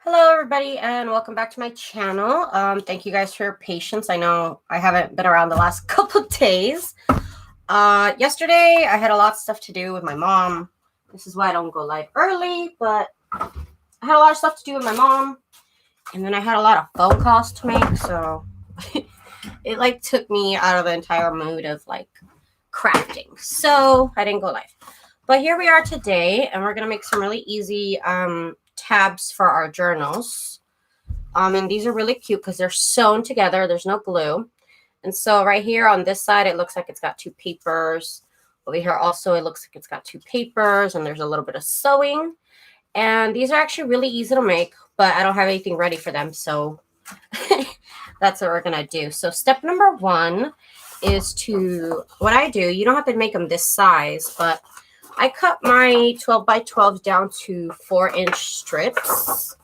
Hello everybody and welcome back to my channel. Thank you guys for your patience. I know I haven't been around the last couple of days. Yesterday I had a lot of stuff to do with my mom. This is why I don't go live early, but I had a lot of stuff to do with my mom, and then I had a lot of phone calls to make, so it like took me out of the entire mood of like crafting. So I didn't go live. But here we are today, and we're gonna make some really easy tabs for our journals. And these are really cute because they're sewn together. There's no glue. And so right here on this side, it looks like it's got two papers. Over here also, it looks like it's got two papers, and there's a little bit of sewing. And these are actually really easy to make, but I don't have anything ready for them. So that's what we're going to do. So step number one is what I do, you don't have to make them this size, but I cut my 12 by 12 down to 4-inch strips.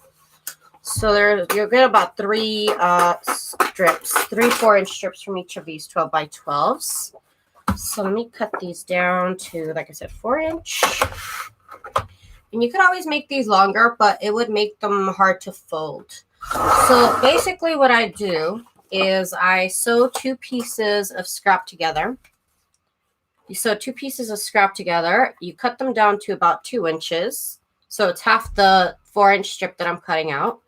So you'll get about three 4-inch strips from each of these 12 by 12s. So let me cut these down to, like I said, 4-inch. And you could always make these longer, but it would make them hard to fold. So basically what I do is I sew two pieces of scrap together. You sew two pieces of scrap together. You cut them down to about 2 inches. So it's half the 4-inch strip that I'm cutting out.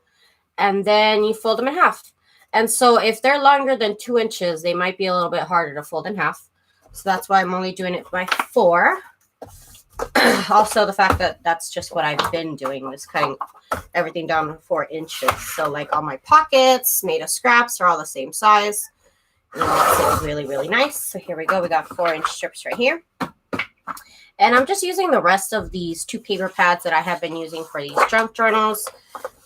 And then you fold them in half. And so if they're longer than 2 inches, they might be a little bit harder to fold in half. So that's why I'm only doing it by 4. Also, the fact that that's just what I've been doing, is cutting everything down to 4 inches. So like all my pockets made of scraps are all the same size. And it makes it really, really nice. So here we go. We got 4-inch strips right here. And I'm just using the rest of these 2 paper pads that I have been using for these junk journals.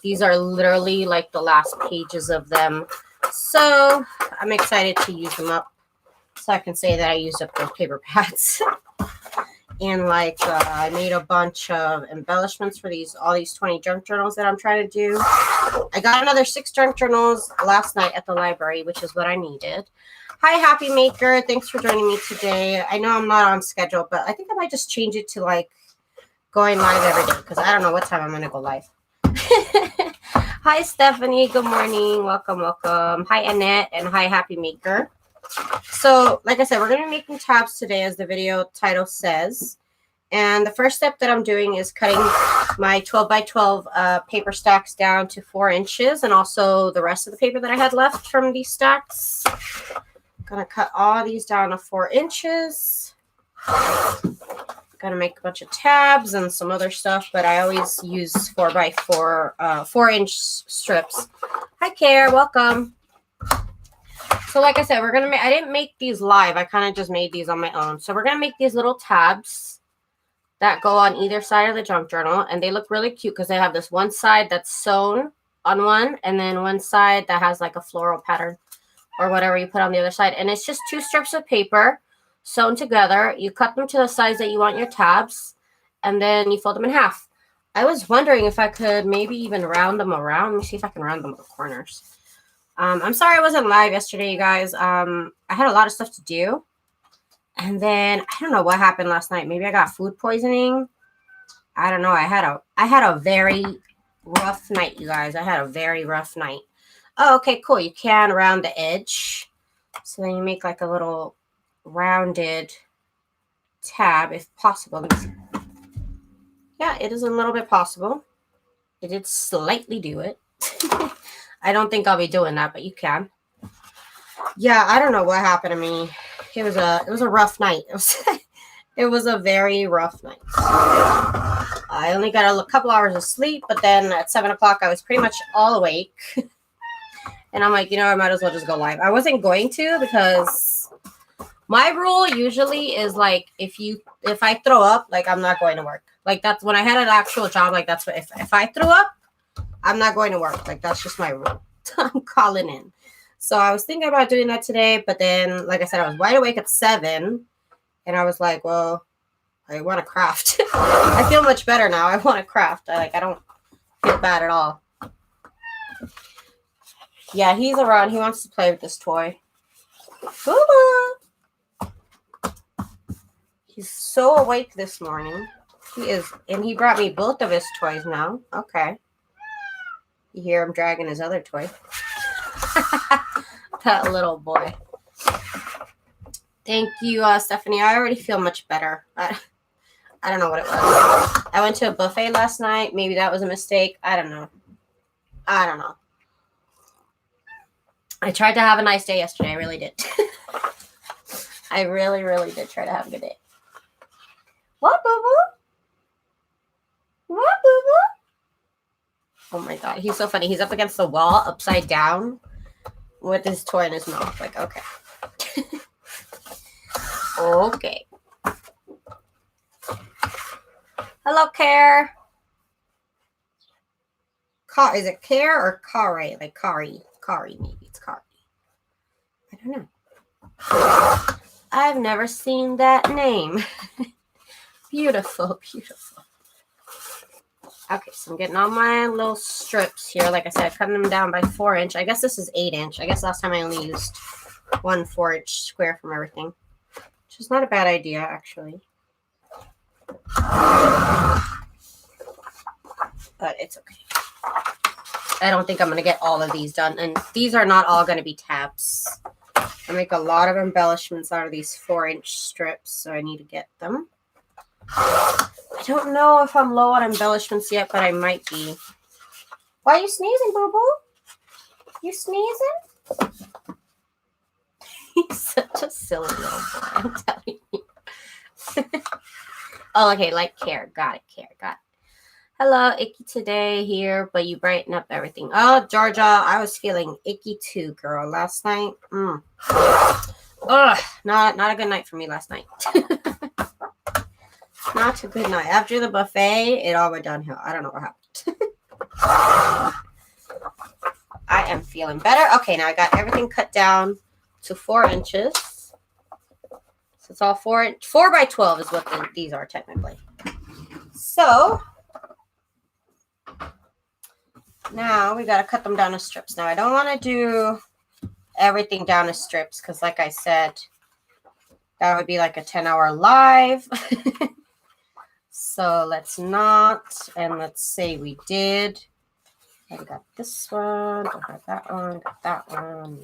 These are literally like the last pages of them. So I'm excited to use them up, so I can say that I used up those paper pads. And like I made a bunch of embellishments for all these 20 junk journals that I'm trying to do. I got another 6 junk journals last night at the library, which is what I needed. Hi, Happy Maker. Thanks for joining me today. I know I'm not on schedule, but I think I might just change it to like going live every day, because I don't know what time I'm going to go live. Hi, Stephanie. Good morning. Welcome, welcome. Hi, Annette, and hi, Happy Maker. So, like I said, we're going to be making tabs today, as the video title says. And the first step that I'm doing is cutting my 12 by 12 paper stacks down to 4 inches, and also the rest of the paper that I had left from these stacks. I'm going to cut all these down to 4 inches. Going to make a bunch of tabs and some other stuff, but I always use 4-inch strips. Hi, Care. Welcome. So like I said, I didn't make these live. I kind of just made these on my own. So we're going to make these little tabs that go on either side of the junk journal. And they look really cute because they have this one side that's sewn on one, and then one side that has like a floral pattern or whatever you put on the other side. And it's just 2 strips of paper sewn together. You cut them to the size that you want your tabs, and then you fold them in half. I was wondering if I could maybe even round them around. Let me see if I can round them at the corners. I'm sorry I wasn't live yesterday, you guys. I had a lot of stuff to do, and then I don't know what happened last night. Maybe I got food poisoning. I don't know. I had a very rough night, you guys. I had a very rough night. Oh, okay, cool. You can round the edge, so then you make like a little rounded tab if possible. Let me see. Yeah, it is a little bit possible. It did slightly do it. I don't think I'll be doing that, but you can. Yeah, I don't know what happened to me. It was a rough night. It was a very rough night. I only got a couple hours of sleep, but then at 7 o'clock I was pretty much all awake. And I'm like, I might as well just go live. I wasn't going to, because my rule usually is like, if I throw up, like I'm not going to work. Like that's when I had an actual job. Like that's what if I threw up, I'm not going to work. Like that's just my rule. I'm calling in. So I was thinking about doing that today, but then, like I said, I was wide awake at 7, and I was like, well, I want to craft. I feel much better now. I want to craft. I don't feel bad at all. Yeah, he's around. He wants to play with this toy. Boo-boo. He's so awake this morning. He is, and he brought me both of his toys now. Okay. You hear him dragging his other toy. That little boy. Thank you, Stephanie. I already feel much better. I don't know what it was. I went to a buffet last night. Maybe that was a mistake. I don't know. I tried to have a nice day yesterday. I really did. I really, really did try to have a good day. What, boo-boo? What, boo-boo? Oh, my God. He's so funny. He's up against the wall, upside down, with his toy in his mouth. Like, okay. Okay. Hello, Care. Is it Care or Kari? Like Kari. Kari, maybe. It's Kari. I don't know. I've never seen that name. Beautiful, beautiful. Okay, so I'm getting all my little strips here. Like I said, cutting them down by 4-inch. I guess this is 8-inch. I guess last time I only used one 4-inch square from everything. Which is not a bad idea, actually. But it's okay. I don't think I'm going to get all of these done. And these are not all going to be tabs. I make a lot of embellishments out of these 4-inch strips, so I need to get them. I don't know if I'm low on embellishments yet, but I might be. Why are you sneezing, boo-boo? You sneezing? He's such a silly little boy, I'm telling you. Oh, okay, like Care. Got it, Care. Got it. Hello, icky today here, but you brighten up everything. Oh, Georgia, I was feeling icky too, girl, last night. Ugh, not a good night for me last night. Not a good night. After the buffet, it all went downhill. I don't know what happened. I am feeling better. Okay, now I got everything cut down to 4 inches. So it's all 4 by 12 is what these are technically. So now we got to cut them down to strips. Now I don't want to do everything down to strips because like I said, that would be like a 10-hour live. So let's not, and let's say we did. I got this one, I got that one, got that one,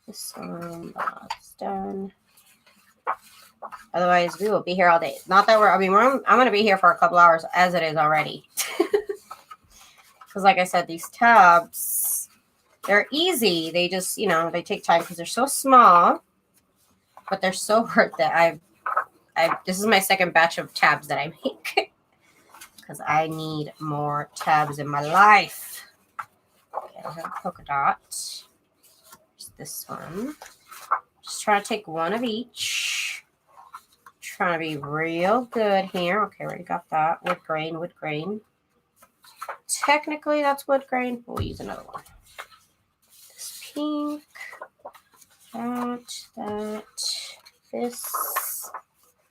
this one, that's done. Otherwise, we will be here all day. Not that I'm going to be here for a couple hours as it is already. Because like I said, these tabs, they're easy. They just, they take time because they're so small, but they're so worth it. This is my second batch of tabs that I make because I need more tabs in my life. Okay, I have a polka dot. There's this one. Just trying to take one of each. Trying to be real good here. Okay, already got that. Wood grain, wood grain. Technically, that's wood grain. We'll use another one. This pink. That. This.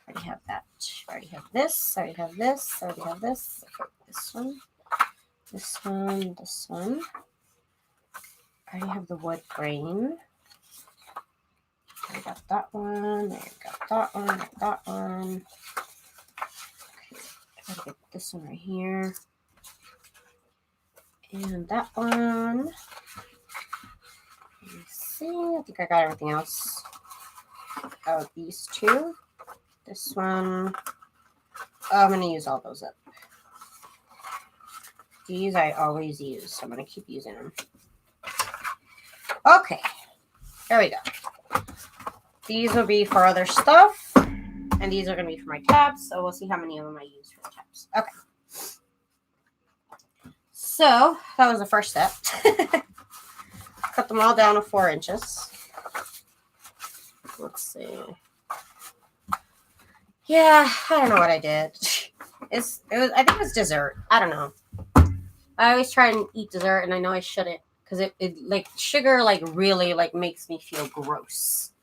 I already have that. I already have this. I already have this. I already have this. Okay, this one. This one. This one. I already have the wood grain. I got that one. I got that one. I got that one. Okay, I gotta get this one right here. And that one. Let me see. I think I got everything else. Oh, these two. This one. Oh, I'm going to use all those up. These I always use, so I'm going to keep using them. Okay. There we go. These will be for other stuff. And these are going to be for my tabs. So we'll see how many of them I use for the tabs. Okay. So that was the first step. Cut them all down to 4 inches. Let's see. Yeah, I don't know what I did. I think it was dessert. I don't know. I always try and eat dessert, and I know I shouldn't because it like sugar like really like makes me feel gross.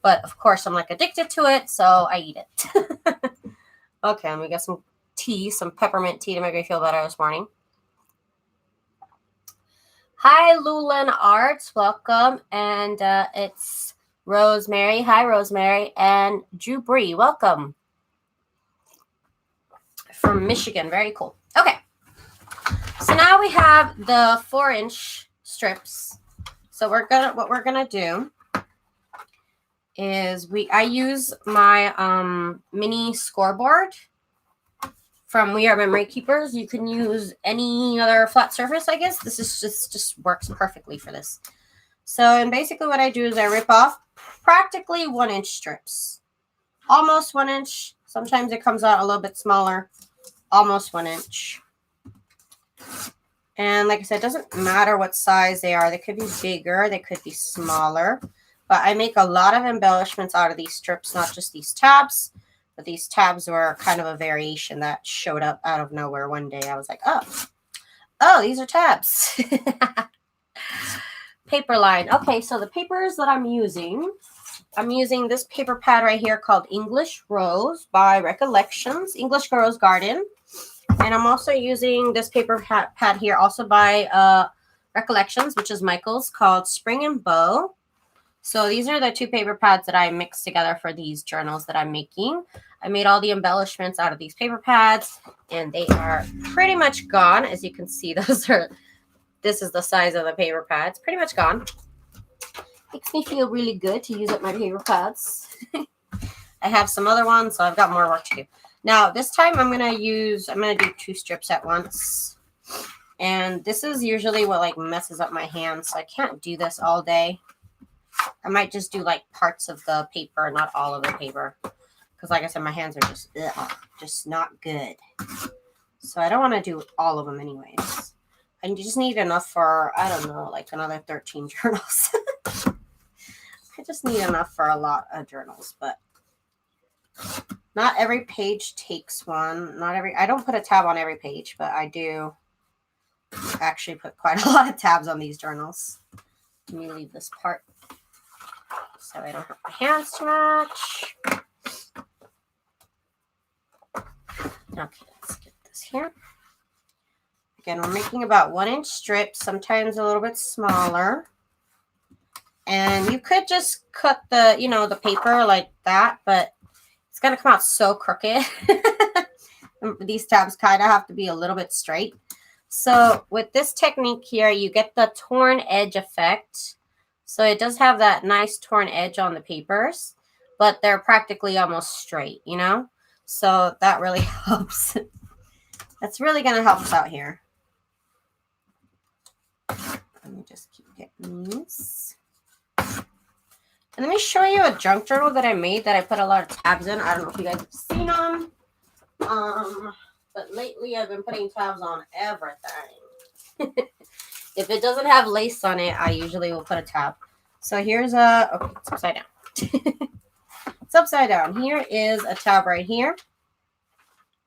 But of course, I'm like addicted to it, so I eat it. Okay, let me get some tea, some peppermint tea to make me feel better this morning. Hi, Lulan Arts, welcome, and it's Rosemary. Hi, Rosemary. And Drew Bree. Welcome. From Michigan. Very cool. Okay. So now we have the 4-inch strips. So what we're gonna do is I use my mini scoreboard from We Are Memory Keepers. You can use any other flat surface, I guess. This is just works perfectly for this. So, and basically what I do is I rip off practically 1-inch strips. Almost 1 inch. Sometimes it comes out a little bit smaller. Almost 1 inch. And like I said, it doesn't matter what size they are. They could be bigger, they could be smaller. But I make a lot of embellishments out of these strips, not just these tabs. But these tabs were kind of a variation that showed up out of nowhere one day. I was like, oh, these are tabs. Paper line. Okay, so the papers that I'm using this paper pad right here called English Rose by Recollections, English Rose Garden. And I'm also using this paper pad here also by Recollections, which is Michael's, called Spring and Bow. So these are the 2 paper pads that I mixed together for these journals that I'm making. I made all the embellishments out of these paper pads, and they are pretty much gone. As you can see, this is the size of the paper pad. It's pretty much gone. Makes me feel really good to use up my paper pads. I have some other ones, so I've got more work to do. Now, this time I'm going to do 2 strips at once. And this is usually what like messes up my hands, so I can't do this all day. I might just do like parts of the paper, not all of the paper. Because like I said, my hands are just not good. So I don't want to do all of them anyways. I just need enough for, I don't know, like another 13 journals. I just need enough for a lot of journals, but not every page takes one. I don't put a tab on every page, but I do actually put quite a lot of tabs on these journals. Let me leave this part so I don't hurt my hands too much. Okay, let's get this here. Again, we're making about 1-inch strips, sometimes a little bit smaller. And you could just cut the paper like that, but it's going to come out so crooked. These tabs kind of have to be a little bit straight. So with this technique here, you get the torn edge effect. So it does have that nice torn edge on the papers, but they're practically almost straight, So that really helps. That's really going to help us out here. Let me just keep getting these. And let me show you a junk journal that I made that I put a lot of tabs in. I don't know if you guys have seen them. But lately I've been putting tabs on everything. If it doesn't have lace on it, I usually will put a tab. So here's okay, it's upside down. It's upside down. Here is a tab right here.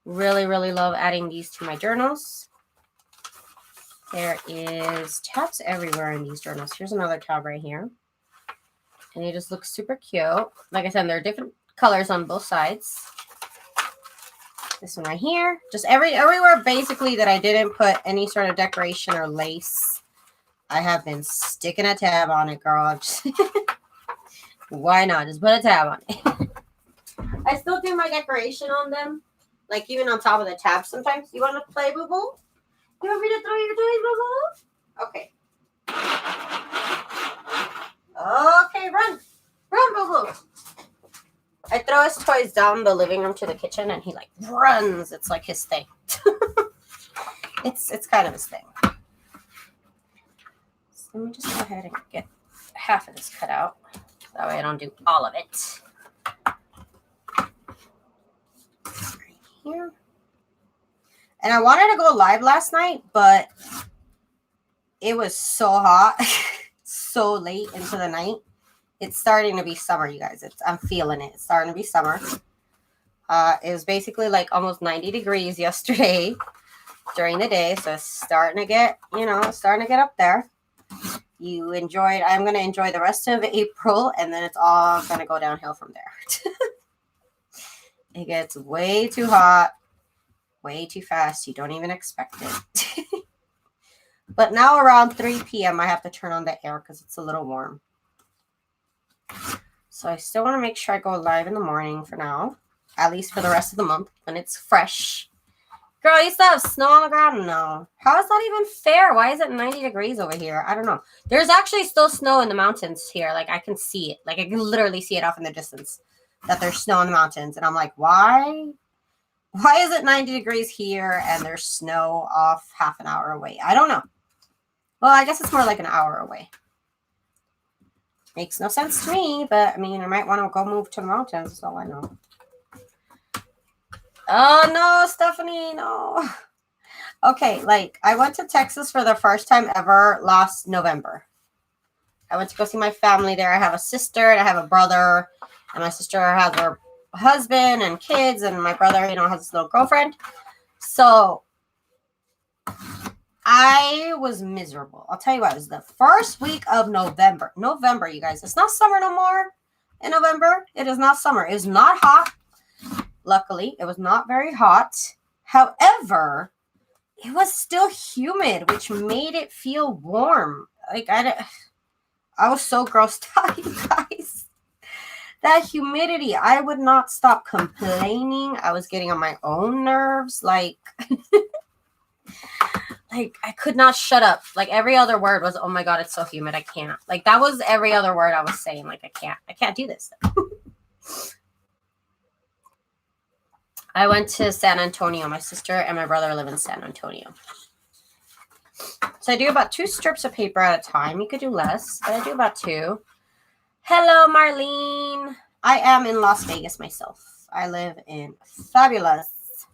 Really, really love adding these to my journals. There is tabs everywhere in these journals. Here's another tab right here. And it just looks super cute. Like I said, there are different colors on both sides. This one right here. Just everywhere basically that I didn't put any sort of decoration or lace. I have been sticking a tab on it, girl. Why not? Just put a tab on it. I still do my decoration on them. Like even on top of the tab sometimes. You want to play, boo-boo? You want me to throw your toys, boo-boo? Okay. Okay, run. Run, boo-boo. I throw his toys down the living room to the kitchen and he like runs. It's like his thing. It's kind of his thing. So let me just go ahead and get half of this cut out. That way I don't do all of it. Right here. And I wanted to go live last night, but it was so hot, so late into the night. It's starting to be summer, you guys. I'm feeling it. It's starting to be summer. It was basically like almost 90 degrees yesterday during the day. So it's starting to get, starting to get up there. I'm going to enjoy the rest of April, and then it's all going to go downhill from there. It gets way too hot, way too fast. You don't even expect it. But now around 3 p.m. I have to turn on the air because it's a little warm. So I still want to make sure I go live in the morning for now, at least for the rest of the month when it's fresh Girl, I used to have snow on the ground. No. How is that even fair? Why is it 90 degrees over here? I don't know. There's actually still snow in the mountains here. Like, I can see it. Like, I can literally see it off in the distance that there's snow in the mountains. And I'm like, why? Why is it 90 degrees here and there's snow off half an hour away? I don't know. Well, I guess it's more like an hour away. Makes no sense to me, but I mean, I might want to go move to the mountains. That's all I know. Oh, no, Stephanie, no. Okay, like, I went to Texas for the first time ever last November. I went to go see my family there. I have a sister and I have a brother. And my sister has her husband and kids. And my brother, you know, has his little girlfriend. So I was miserable. I'll tell you what, it was the first week of November. November, you guys. It's not summer no more in November. It is not summer. It is not hot. Luckily, it was not very hot. However, it was still humid, which made it feel warm. Like, I was so grossed out, you guys. That humidity, I would not stop complaining. I was getting on my own nerves. Like, like I could not shut up. Like, every other word was, oh my God, it's so humid. I can't. Like, that was every other word I was saying. Like, I can't do this. I went to San Antonio. My sister and my brother live in San Antonio. So I do about 2 strips of paper at a time. You could do less, but I do about 2. Hello, Marlene. I am in Las Vegas myself. I live in fabulous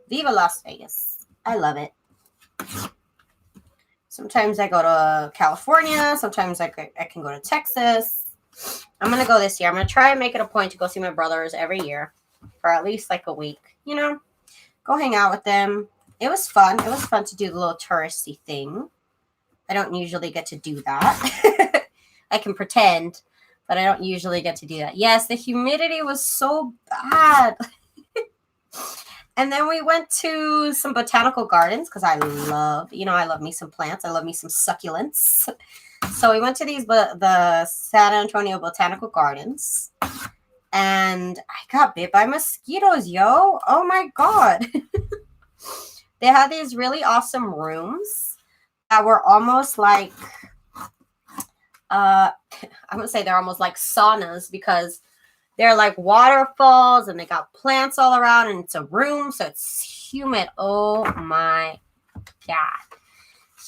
Viva Las Vegas. I love it. Sometimes I go to California. Sometimes I can go to Texas. I'm going to go this year. I'm going to try and make it a point to go see my brothers every year for at least like a week. You know, go hang out with them. It was fun. It was fun to do the little touristy thing. I don't usually get to do that. I can pretend, but I don't usually get to do that. Yes, the humidity was so bad. And then we went to some botanical gardens because I love me some plants. I love me some succulents. So we went to the San Antonio Botanical Gardens. And I got bit by mosquitoes, yo. Oh, my God. They had these really awesome rooms that were almost like, I would say they're almost like saunas because they're like waterfalls and they got plants all around and it's a room. So it's humid. Oh, my God.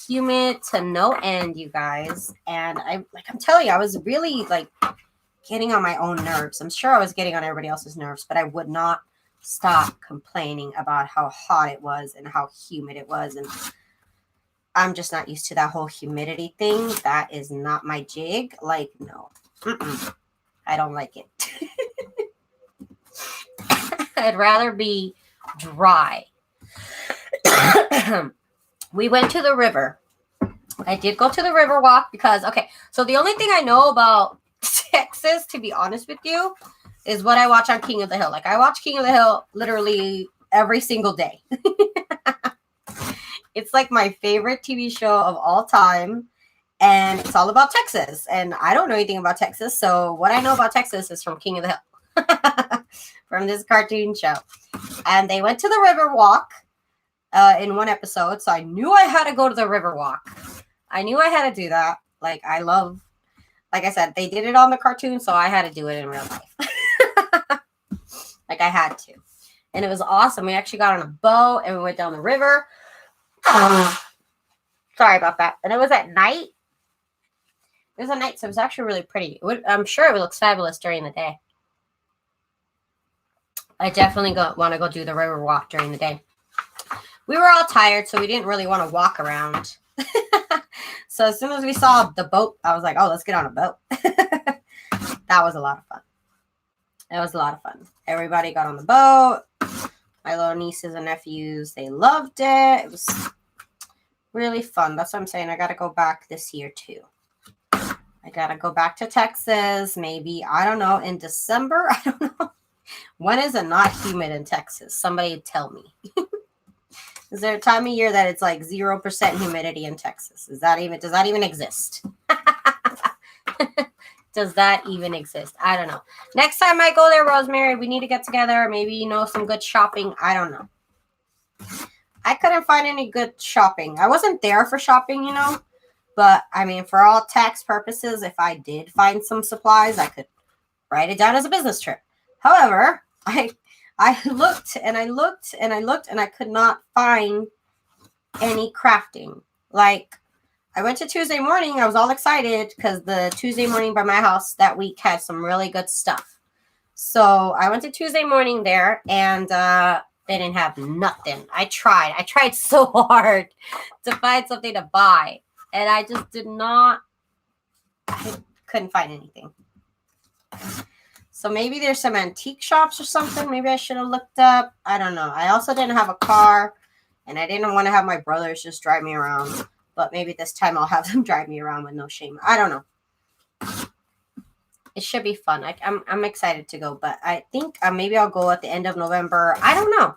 Humid to no end, you guys. And I'm telling you, I was really like getting on my own nerves. I'm sure I was getting on everybody else's nerves, but I would not stop complaining about how hot it was and how humid it was. And I'm just not used to that whole humidity thing. That is not my jig. Like, no. I don't like it. I'd rather be dry. We went to the river. I did go to the river walk because, okay, so the only thing I know about Texas, to be honest with you, is what I watch on King of the Hill. Like, I watch King of the Hill literally every single day. It's like my favorite TV show of all time. And it's all about Texas. And I don't know anything about Texas. So what I know about Texas is from King of the Hill. From this cartoon show. And they went to the river walk in one episode. So I knew I had to go to the river walk. I knew I had to do that. Like I said, they did it on the cartoon. So I had to do it in real life. Like, I had to. And it was awesome. We actually got on a boat and we went down the river. Sorry about that. And it was at night. It was at night, so it was actually really pretty. I'm sure it looks fabulous during the day. I definitely want to go do the river walk during the day. We were all tired, so we didn't really want to walk around. So as soon as we saw the boat, I was like, oh, let's get on a boat. That was a lot of fun. It was a lot of fun. Everybody got on the boat. My little nieces and nephews, they loved it. It was really fun. That's what I'm saying. I got to go back this year, too. I got to go back to Texas. Maybe, I don't know, in December? I don't know. When is it not humid in Texas? Somebody tell me. Is there a time of year that it's like 0% humidity in Texas? Does that even exist? Does that even exist? I don't know. Next time I go there, Rosemary, we need to get together. Maybe, some good shopping. I don't know. I couldn't find any good shopping. I wasn't there for shopping, you know. But I mean, for all tax purposes, if I did find some supplies, I could write it down as a business trip. However, I looked and I looked and I looked and I could not find any crafting. Like, I went to Tuesday morning. I was all excited because the Tuesday morning by my house that week had some really good stuff. So I went to Tuesday morning there, and they didn't have nothing. I tried so hard to find something to buy, and I just couldn't find anything. So maybe there's some antique shops or something. Maybe I should have looked up. I don't know. I also didn't have a car, and I didn't want to have my brothers just drive me around. But maybe this time I'll have them drive me around with no shame. I don't know. It should be fun. I'm excited to go, but I think maybe I'll go at the end of November. I don't know.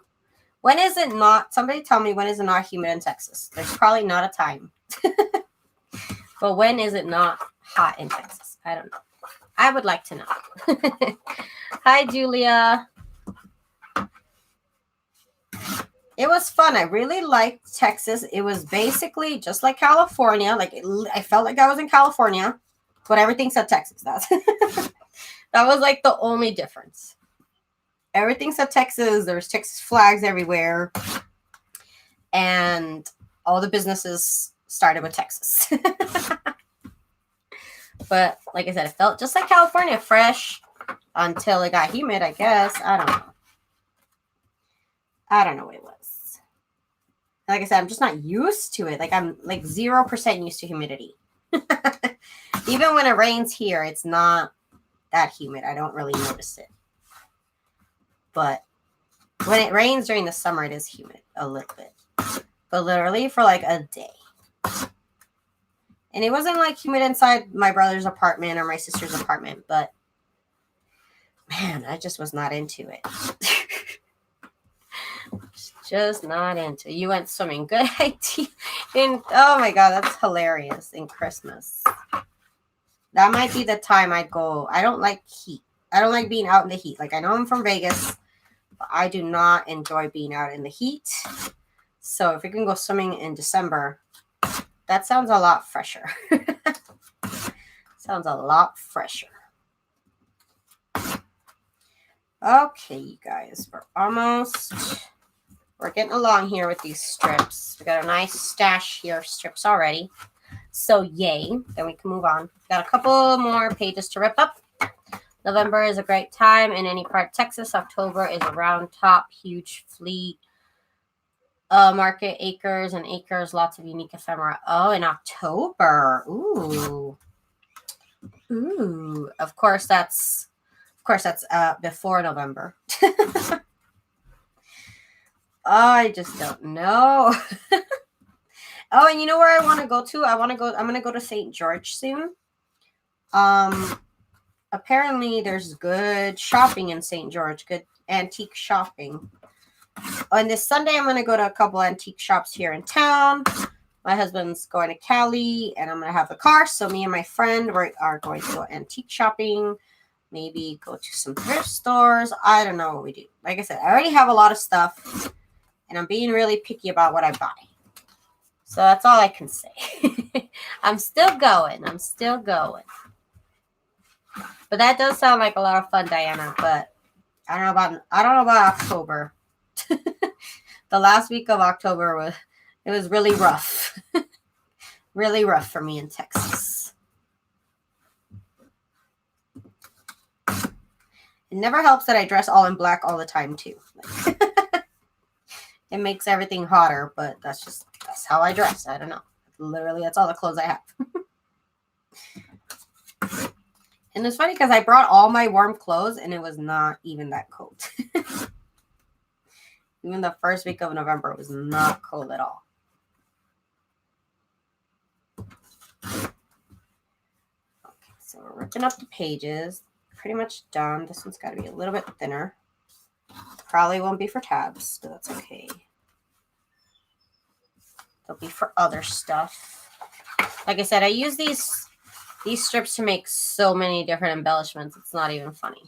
When is it not? Somebody tell me, when is it not humid in Texas? There's probably not a time. But when is it not hot in Texas? I don't know. I would like to know. Hi, Julia. It was fun. I really liked Texas. It was basically just like California. Like, I felt like I was in California, but everything said Texas. That was like the only difference. Everything said Texas. There's Texas flags everywhere. And all the businesses started with Texas. But like I said, it felt just like California, fresh until it got humid, I guess. I don't know. I don't know what it was. Like I said, I'm just not used to it. Like, I'm like 0% used to humidity. Even when it rains here, it's not that humid. I don't really notice it. But when it rains during the summer, it is humid a little bit. But literally for like a day. And it wasn't like humid inside my brother's apartment or my sister's apartment, but man, I just was not into it. Just not into it. You went swimming. Good idea. Oh my God, that's hilarious. In Christmas. That might be the time I go. I don't like heat. I don't like being out in the heat. Like, I know I'm from Vegas, but I do not enjoy being out in the heat. So if we can go swimming in December, that sounds a lot fresher. Sounds a lot fresher. Okay, you guys, we're getting along here with these strips. We got a nice stash here of strips already. So yay, then we can move on. Got a couple more pages to rip up. November is a great time in any part of Texas. October is a round top, huge fleet. Market, acres and acres, lots of unique ephemera. Oh, in October. Ooh. Of course that's before November. I just don't know. Oh, and you know where I want to go to? I'm going to go to St. George soon. Apparently there's good shopping in St. George, good antique shopping. On this Sunday, I'm going to go to a couple antique shops here in town. My husband's going to Cali, and I'm going to have the car. So me and my friend are going to go antique shopping. Maybe go to some thrift stores. I don't know what we do. Like I said, I already have a lot of stuff, and I'm being really picky about what I buy. So that's all I can say. I'm still going. But that does sound like a lot of fun, Diana. But I don't know about October. The last week of October was really rough. Really rough for me in Texas. It never helps that I dress all in black all the time too. It makes everything hotter, but that's how I dress. I don't know. Literally, that's all the clothes I have. And it's funny because I brought all my warm clothes and it was not even that cold. Even the first week of November was not cold at all. Okay, so we're ripping up the pages. Pretty much done. This one's got to be a little bit thinner. Probably won't be for tabs, but that's okay. They'll be for other stuff. Like I said, I use these strips to make so many different embellishments. It's not even funny.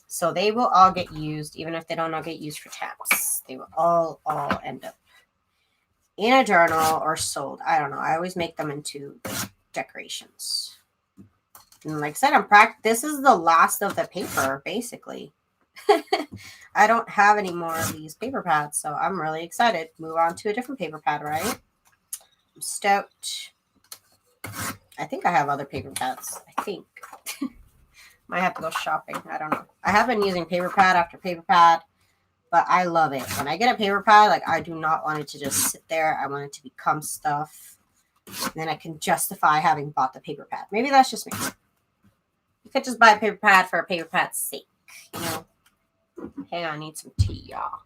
So they will all get used, even if they don't all get used for taps. They will all end up in a journal or sold. I don't know. I always make them into decorations. And like I said, this is the last of the paper, basically. I don't have any more of these paper pads, so I'm really excited. Move on to a different paper pad, right? I'm stoked. I think I have other paper pads. I think. Might have to go shopping. I don't know. I have been using paper pad after paper pad, but I love it. When I get a paper pad, like I do not want it to just sit there. I want it to become stuff. And then I can justify having bought the paper pad. Maybe that's just me. You could just buy a paper pad for a paper pad's sake, you know? Hang on, I need some tea, y'all.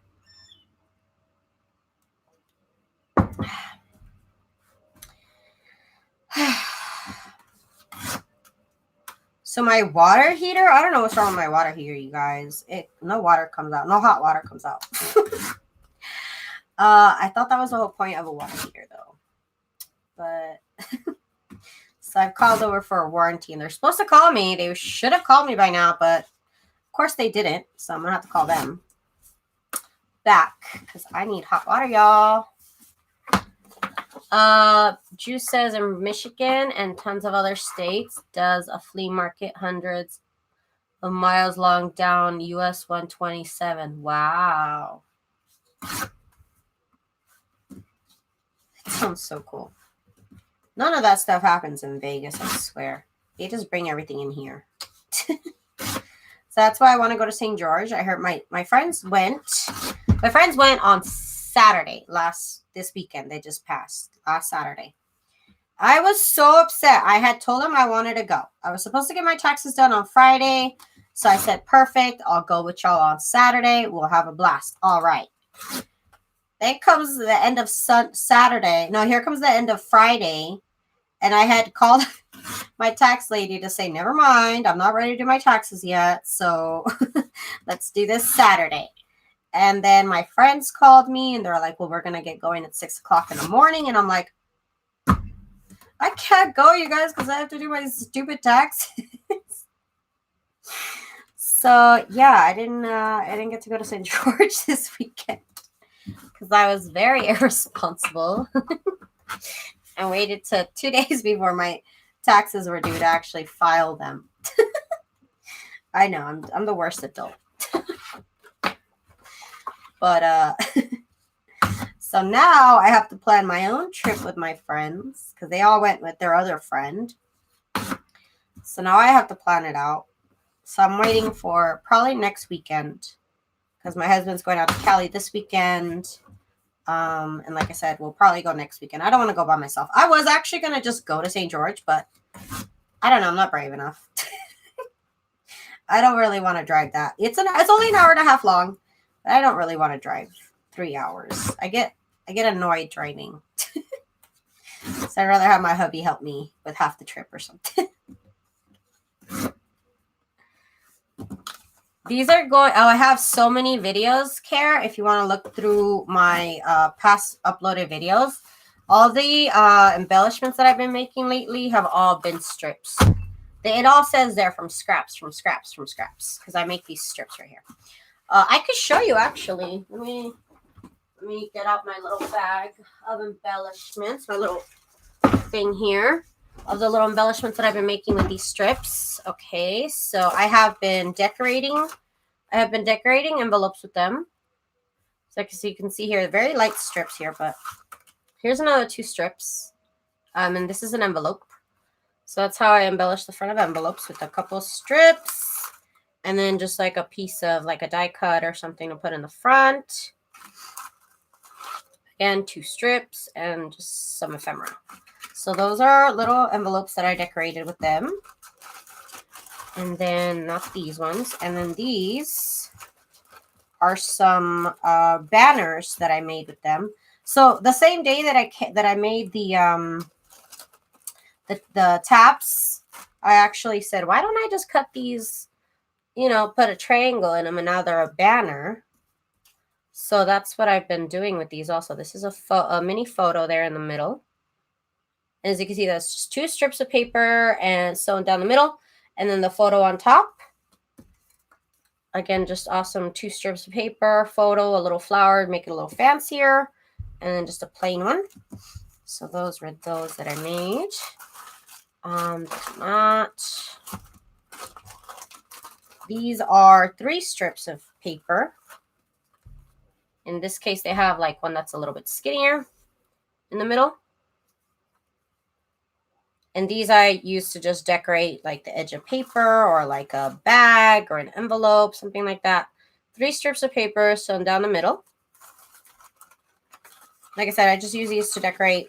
So my water heater, I don't know what's wrong with my water heater, you guys. No water comes out. No hot water comes out. I thought that was the whole point of a water heater, though. But so I've called over for a warranty, and they're supposed to call me. They should have called me by now, but of course they didn't. So I'm going to have to call them back because I need hot water, y'all. Juice says in Michigan and tons of other states does a flea market hundreds of miles long down US 127. Wow. That sounds so cool. None of that stuff happens in Vegas, I swear. They just bring everything in here. So that's why I want to go to St. George. I heard my friends went. My friends went on Saturday this weekend. They just passed last Saturday. I was so upset. I had told them I wanted to go. I was supposed to get my taxes done on Friday. So I said, perfect. I'll go with y'all on Saturday. We'll have a blast. All right. Then comes the end of Saturday. No, here comes the end of Friday. And I had called my tax lady to say, never mind. I'm not ready to do my taxes yet. So let's do this Saturday. And then my friends called me and they're like, well, we're going to get going at 6 o'clock in the morning. And I'm like, I can't go, you guys, because I have to do my stupid taxes. So yeah, I didn't get to go to St. George this weekend because I was very irresponsible and waited to 2 days before my taxes were due to actually file them. I know, I'm the worst adult. But so now I have to plan my own trip with my friends because they all went with their other friend. So now I have to plan it out. So I'm waiting for probably next weekend because my husband's going out to Cali this weekend. And like I said, we'll probably go next weekend. I don't want to go by myself. I was actually going to just go to St. George, but I don't know. I'm not brave enough. I don't really want to drive that. It's only an hour and a half long. But I don't really want to drive 3 hours. I get annoyed driving. So I'd rather have my hubby help me with half the trip or something. These are going... Oh, I have so many videos, Care. If you want to look through my past uploaded videos. All the embellishments that I've been making lately have all been strips. It all says they're from scraps. Because I make these strips right here. I could show you, actually. Let me get out my little bag of embellishments. My little thing here of the little embellishments that I've been making with these strips. Okay, so I have been decorating. I have been decorating envelopes with them. So you can see here, very light strips here, but here's another 2 strips. And this is an envelope. So that's how I embellish the front of envelopes, with a couple of strips. And then just like a piece of like a die cut or something to put in the front. Again, 2 strips and just some ephemera. So those are little envelopes that I decorated with them. And then not these ones. And then these are some banners that I made with them. So the same day that I made the taps, I actually said, why don't I just cut these, you know, put a triangle in them, and now they're a banner. So that's what I've been doing with these also. This is a mini photo there in the middle. As you can see, that's just 2 strips of paper and sewn down the middle. And then the photo on top. Again, just awesome 2 strips of paper, photo, a little flower, make it a little fancier, and then just a plain one. So those were those that I made. These are 3 strips of paper. In this case, they have like one that's a little bit skinnier in the middle. And these I use to just decorate like the edge of paper or like a bag or an envelope, something like that. 3 strips of paper sewn down the middle. Like I said, I just use these to decorate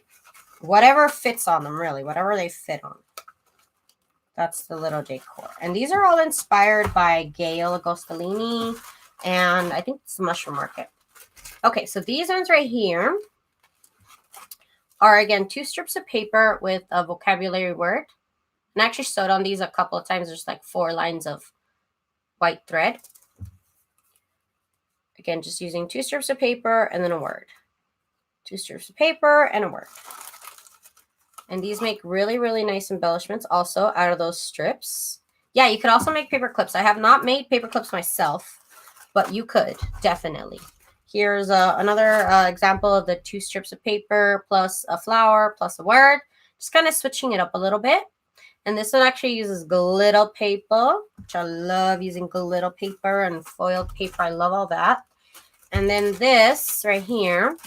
whatever fits on them, really, whatever they fit on. That's the little decor. And these are all inspired by Gail Agostolini, and I think it's the Mushroom Market. Okay, so these ones right here are, again, 2 strips of paper with a vocabulary word. And I actually sewed on these a couple of times. There's like 4 lines of white thread. Again, just using 2 strips of paper and then a word. 2 strips of paper and a word. And these make really, really nice embellishments also out of those strips. Yeah, you could also make paper clips. I have not made paper clips myself, but you could, definitely. Here's another example of the 2 strips of paper plus a flower plus a word. Just kind of switching it up a little bit. And this one actually uses glitter paper, which I love using glitter paper and foiled paper. I love all that. And then this right here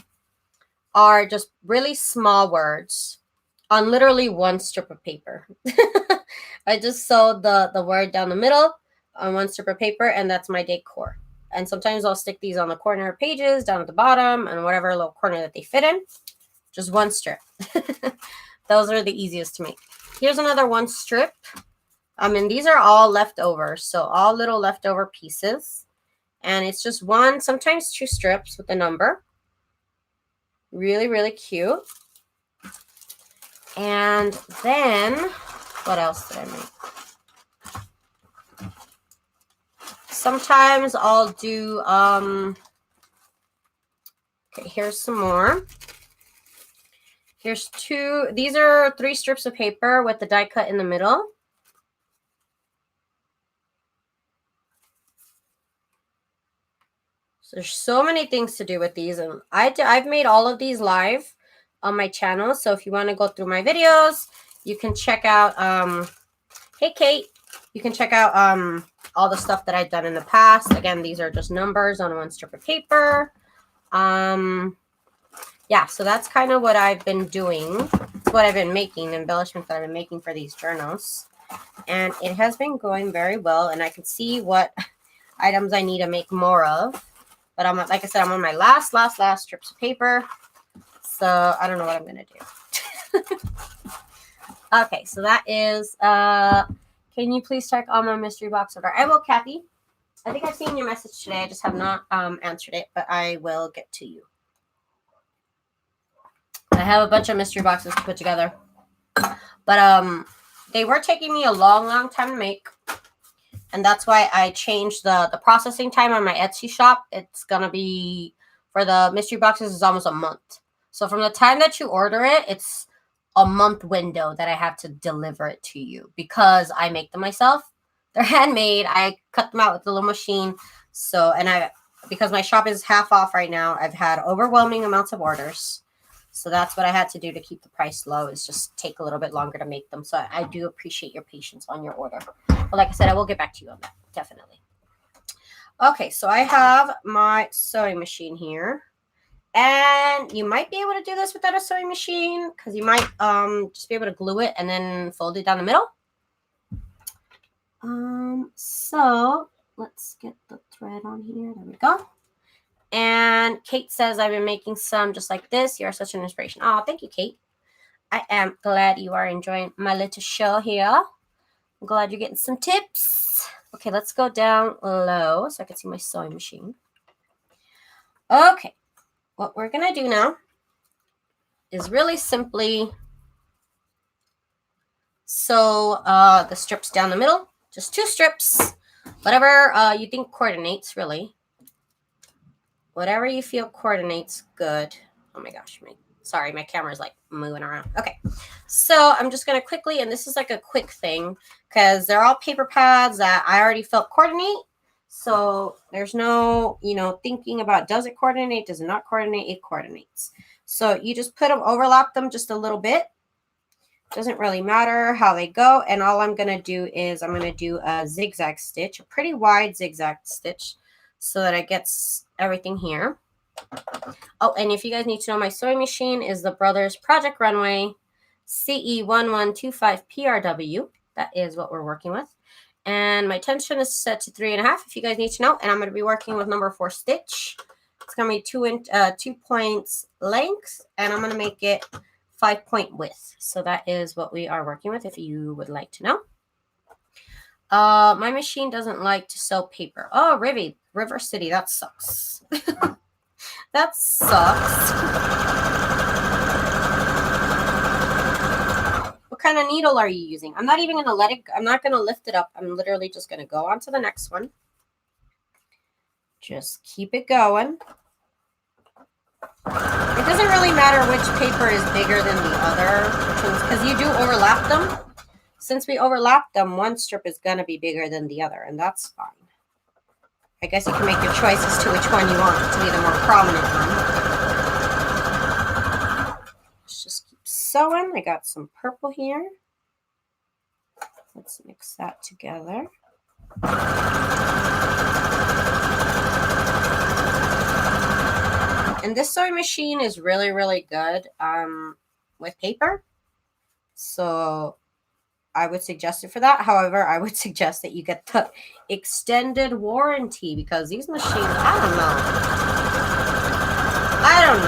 are just really small words on literally 1 strip of paper. I just sewed the word down the middle on 1 strip of paper, and that's my decor. And sometimes I'll stick these on the corner of pages, down at the bottom, and whatever little corner that they fit in. Just 1 strip. Those are the easiest to make. Here's another 1 strip. And these are all leftovers, so all little leftover pieces. And it's just 1, sometimes 2 strips with a number. Really, really cute. And then, what else did I make? Sometimes I'll do, okay, here's some more. Here's 2, these are 3 strips of paper with the die cut in the middle. So there's so many things to do with these, and I've made all of these live on my channel. So if you want to go through my videos, you can check out, hey Kate, you can check out all the stuff that I've done in the past. Again, these are just numbers on 1 strip of paper. Yeah, so that's kind of what I've been doing. It's what I've been making, the embellishments that I've been making for these journals. And it has been going very well, and I can see what items I need to make more of. But I'm, like I said, I'm on my last strips of paper. So I don't know what I'm going to do. Okay, so that is, can you please check on my mystery box order? I will, Kathy. I think I've seen your message today. I just have not answered it, but I will get to you. I have a bunch of mystery boxes to put together. But they were taking me a long time to make. And that's why I changed the processing time on my Etsy shop. It's going to be, for the mystery boxes, is almost a month. So from the time that you order it, it's a month window that I have to deliver it to you because I make them myself. They're handmade. I cut them out with the little machine. So, and because my shop is half off right now, I've had overwhelming amounts of orders. So that's what I had to do to keep the price low, is just take a little bit longer to make them. So I do appreciate your patience on your order. But like I said, I will get back to you on that, definitely. Okay, so I have my sewing machine here. And you might be able to do this without a sewing machine because you might just be able to glue it and then fold it down the middle. So let's get the thread on here. There we go. And Kate says, I've been making some just like this. You're such an inspiration. Oh, thank you, Kate. I am glad you are enjoying my little show here. I'm glad you're getting some tips. Okay, let's go down low so I can see my sewing machine. Okay, what we're going to do now is really simply sew the strips down the middle. Just 2 strips. Whatever you think coordinates, really. Whatever you feel coordinates good. Oh my gosh, sorry, my camera's like moving around. Okay, so I'm just going to quickly, and this is like a quick thing because they're all paper pads that I already felt coordinate. So there's no, thinking about does it coordinate, does it not coordinate, it coordinates. So you just overlap them just a little bit. Doesn't really matter how they go. And all I'm going to do is I'm going to do a zigzag stitch, a pretty wide zigzag stitch, so that it gets everything here. Oh, and if you guys need to know, my sewing machine is the Brothers Project Runway CE1125PRW. That is what we're working with. And my tension is set to 3.5 if you guys need to know. And I'm going to be working with number 4 stitch. It's going to be 2 points length, and I'm going to make it 5-point width. So that is what we are working with if you would like to know. My machine doesn't like to sew paper. Oh, River City, that sucks. That sucks. What kind of needle are you using? I'm not even going to let it, I'm not going to lift it up. I'm literally just going to go on to the next one. Just keep it going. It doesn't really matter which paper is bigger than the other, because you do overlap them. Since we overlap them, one strip is going to be bigger than the other, and that's fine. I guess you can make your choice as to which one you want to be the more prominent one. Let's just keep sewing. I got some purple here. Let's mix that together. And this sewing machine is really, really good with paper. So I would suggest it for that. However, I would suggest that you get the extended warranty, because these machines, I don't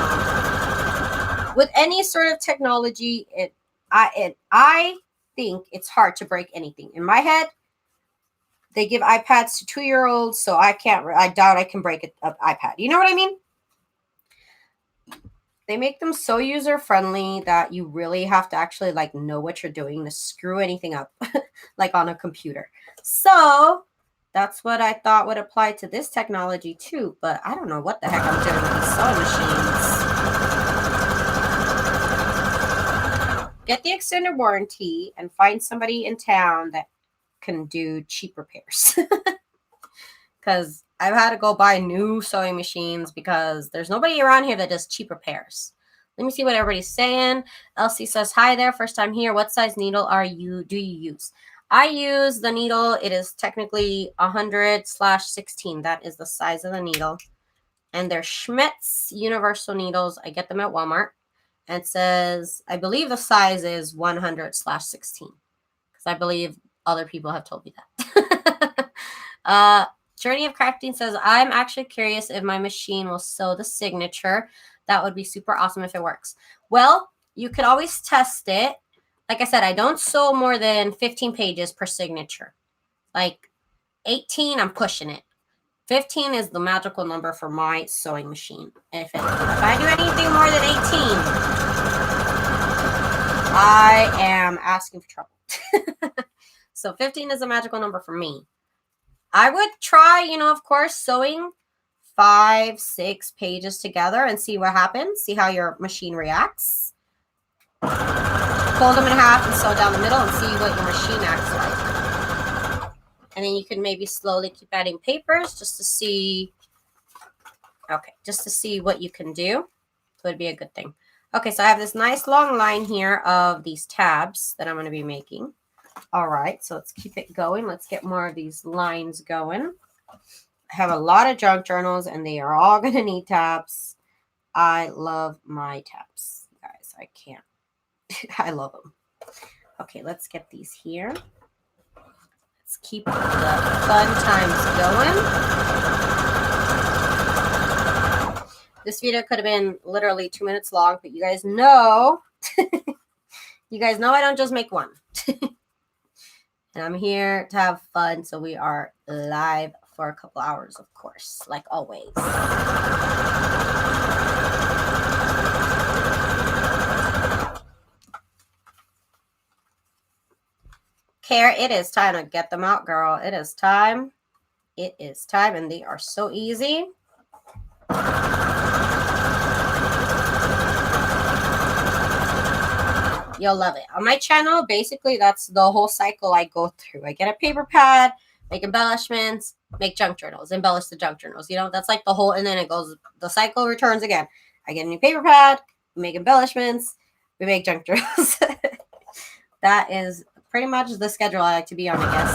know. With any sort of technology, I think it's hard to break anything. In my head, they give iPads to 2-year-olds, so I doubt I can break an iPad. You know what I mean? They make them so user-friendly that you really have to actually know what you're doing to screw anything up like on a computer. So that's what I thought would apply to this technology too, but I don't know what the heck I'm doing with these sewing machines. Get the extended warranty and find somebody in town that can do cheap repairs. Because I've had to go buy new sewing machines because there's nobody around here that does cheap repairs. Let me see what everybody's saying. Elsie says, hi there, first time here. What size needle do you use? I use the needle. It is technically 100/16. That is the size of the needle. And they're Schmidt's universal needles. I get them at Walmart. And it says, I believe the size is 100/16. Because I believe other people have told me that. Journey of Crafting says, I'm actually curious if my machine will sew the signature. That would be super awesome if it works. Well, you could always test it. Like I said, I don't sew more than 15 pages per signature. Like 18, I'm pushing it. 15 is the magical number for my sewing machine. If I do anything more than 18, I am asking for trouble. So 15 is a magical number for me. I would try, of course, sewing 5-6 pages together and see what happens. See how your machine reacts. Fold them in half and sew down the middle and see what your machine acts like. And then you can maybe slowly keep adding papers just to see what you can do. So it'd be a good thing. Okay, so I have this nice long line here of these tabs that I'm going to be making. All right, so let's keep it going. Let's get more of these lines going. I have a lot of junk journals, and they are all going to need tabs. I love my tabs, guys. I can't. I love them. Okay, let's get these here. Let's keep the fun times going. This video could have been literally 2 minutes long, but you guys know, I don't just make one. And I'm here to have fun, so we are live for a couple hours, of course, like always. Care, it is time to get them out, girl. It is time. It is time, and they are so easy. You'll love it. On my channel, basically, that's the whole cycle I go through. I get a paper pad, make embellishments, make junk journals, embellish the junk journals. You know, that's like the whole, and then it goes, the cycle returns again. I get a new paper pad, we make embellishments, we make junk journals. That is pretty much the schedule I like to be on, I guess.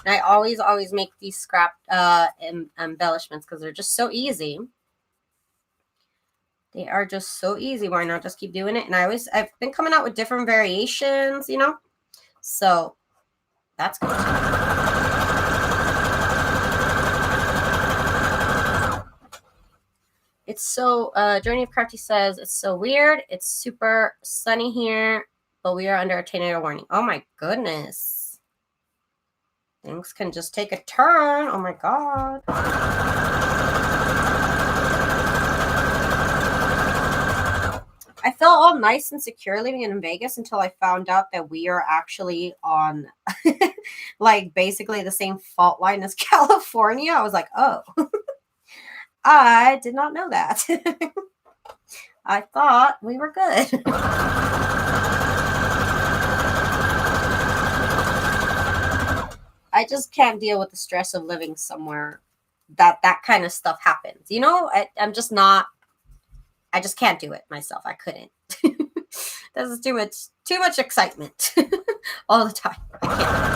And I always make these scrap embellishments because they're just so easy. They are just so easy. Why not just keep doing it? And I've been coming out with different variations, you know? So that's good. It's so, Journey of Crafty says, it's so weird. It's super sunny here, but we are under a tornado warning. Oh my goodness. Things can just take a turn. Oh my God. I felt all nice and secure living in Vegas until I found out that we are actually on like basically the same fault line as California. I was like, oh, I did not know that. I thought we were good. I just can't deal with the stress of living somewhere that kind of stuff happens. You know, I'm just not. I just can't do it myself. I couldn't. This is too much excitement all the time. I can't.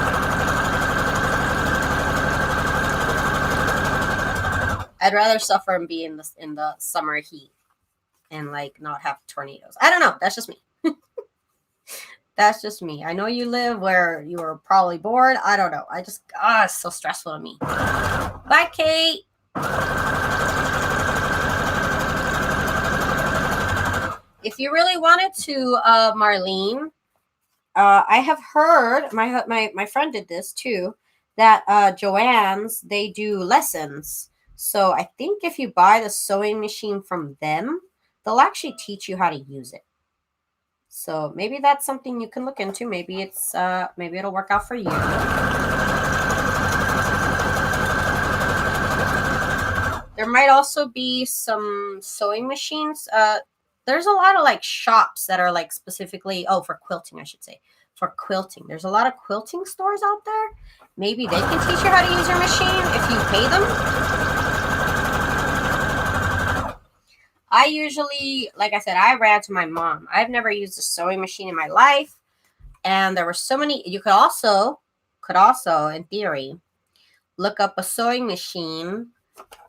I'd rather suffer and be in the summer heat and like not have tornadoes. I don't know. That's just me. That's just me. I know you live where you were probably bored. I don't know. It's so stressful to me. Bye, Kate. If you really wanted to, Marlene, I have heard, my friend did this too, that Joann's, they do lessons. So I think if you buy the sewing machine from them, they'll actually teach you how to use it. So maybe that's something you can look into. Maybe it'll work out for you. There might also be some sewing machines. There's a lot of like shops that are like specifically, for quilting, I should say. For quilting. There's a lot of quilting stores out there. Maybe they can teach you how to use your machine if you pay them. I usually, like I said, I ran to my mom. I've never used a sewing machine in my life. And there were so many. You could also, in theory, look up a sewing machine.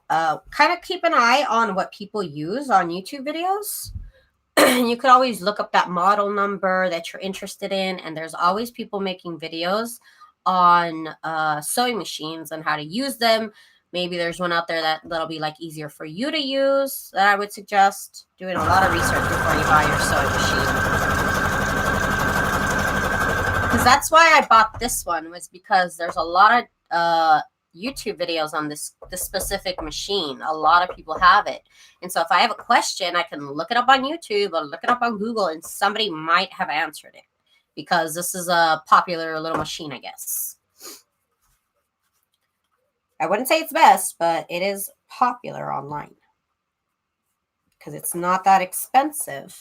Kind of keep an eye on what people use on YouTube videos. You could always look up that model number that you're interested in. And there's always people making videos on sewing machines and how to use them. Maybe there's one out there that'll be like easier for you to use that I would suggest doing a lot of research before you buy your sewing machine. Because that's why I bought this one, was because there's a lot of YouTube videos on this specific machine. A lot of people have it. And so if I have a question, I can look it up on YouTube or look it up on Google, and somebody might have answered it, because this is a popular little machine, I guess. I wouldn't say it's best, but it is popular online because it's not that expensive.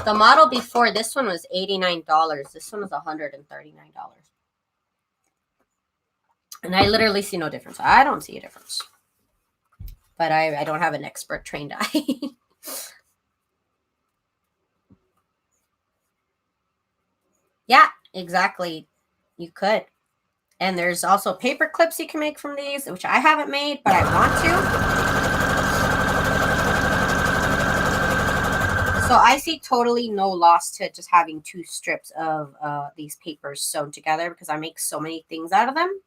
The model before this one was $89. This one was $139. And I literally see no difference. I don't see a difference. But I don't have an expert trained eye. Yeah, exactly. You could. And there's also paper clips you can make from these, which I haven't made, but I want to. So I see totally no loss to just having 2 strips of these papers sewn together, because I make so many things out of them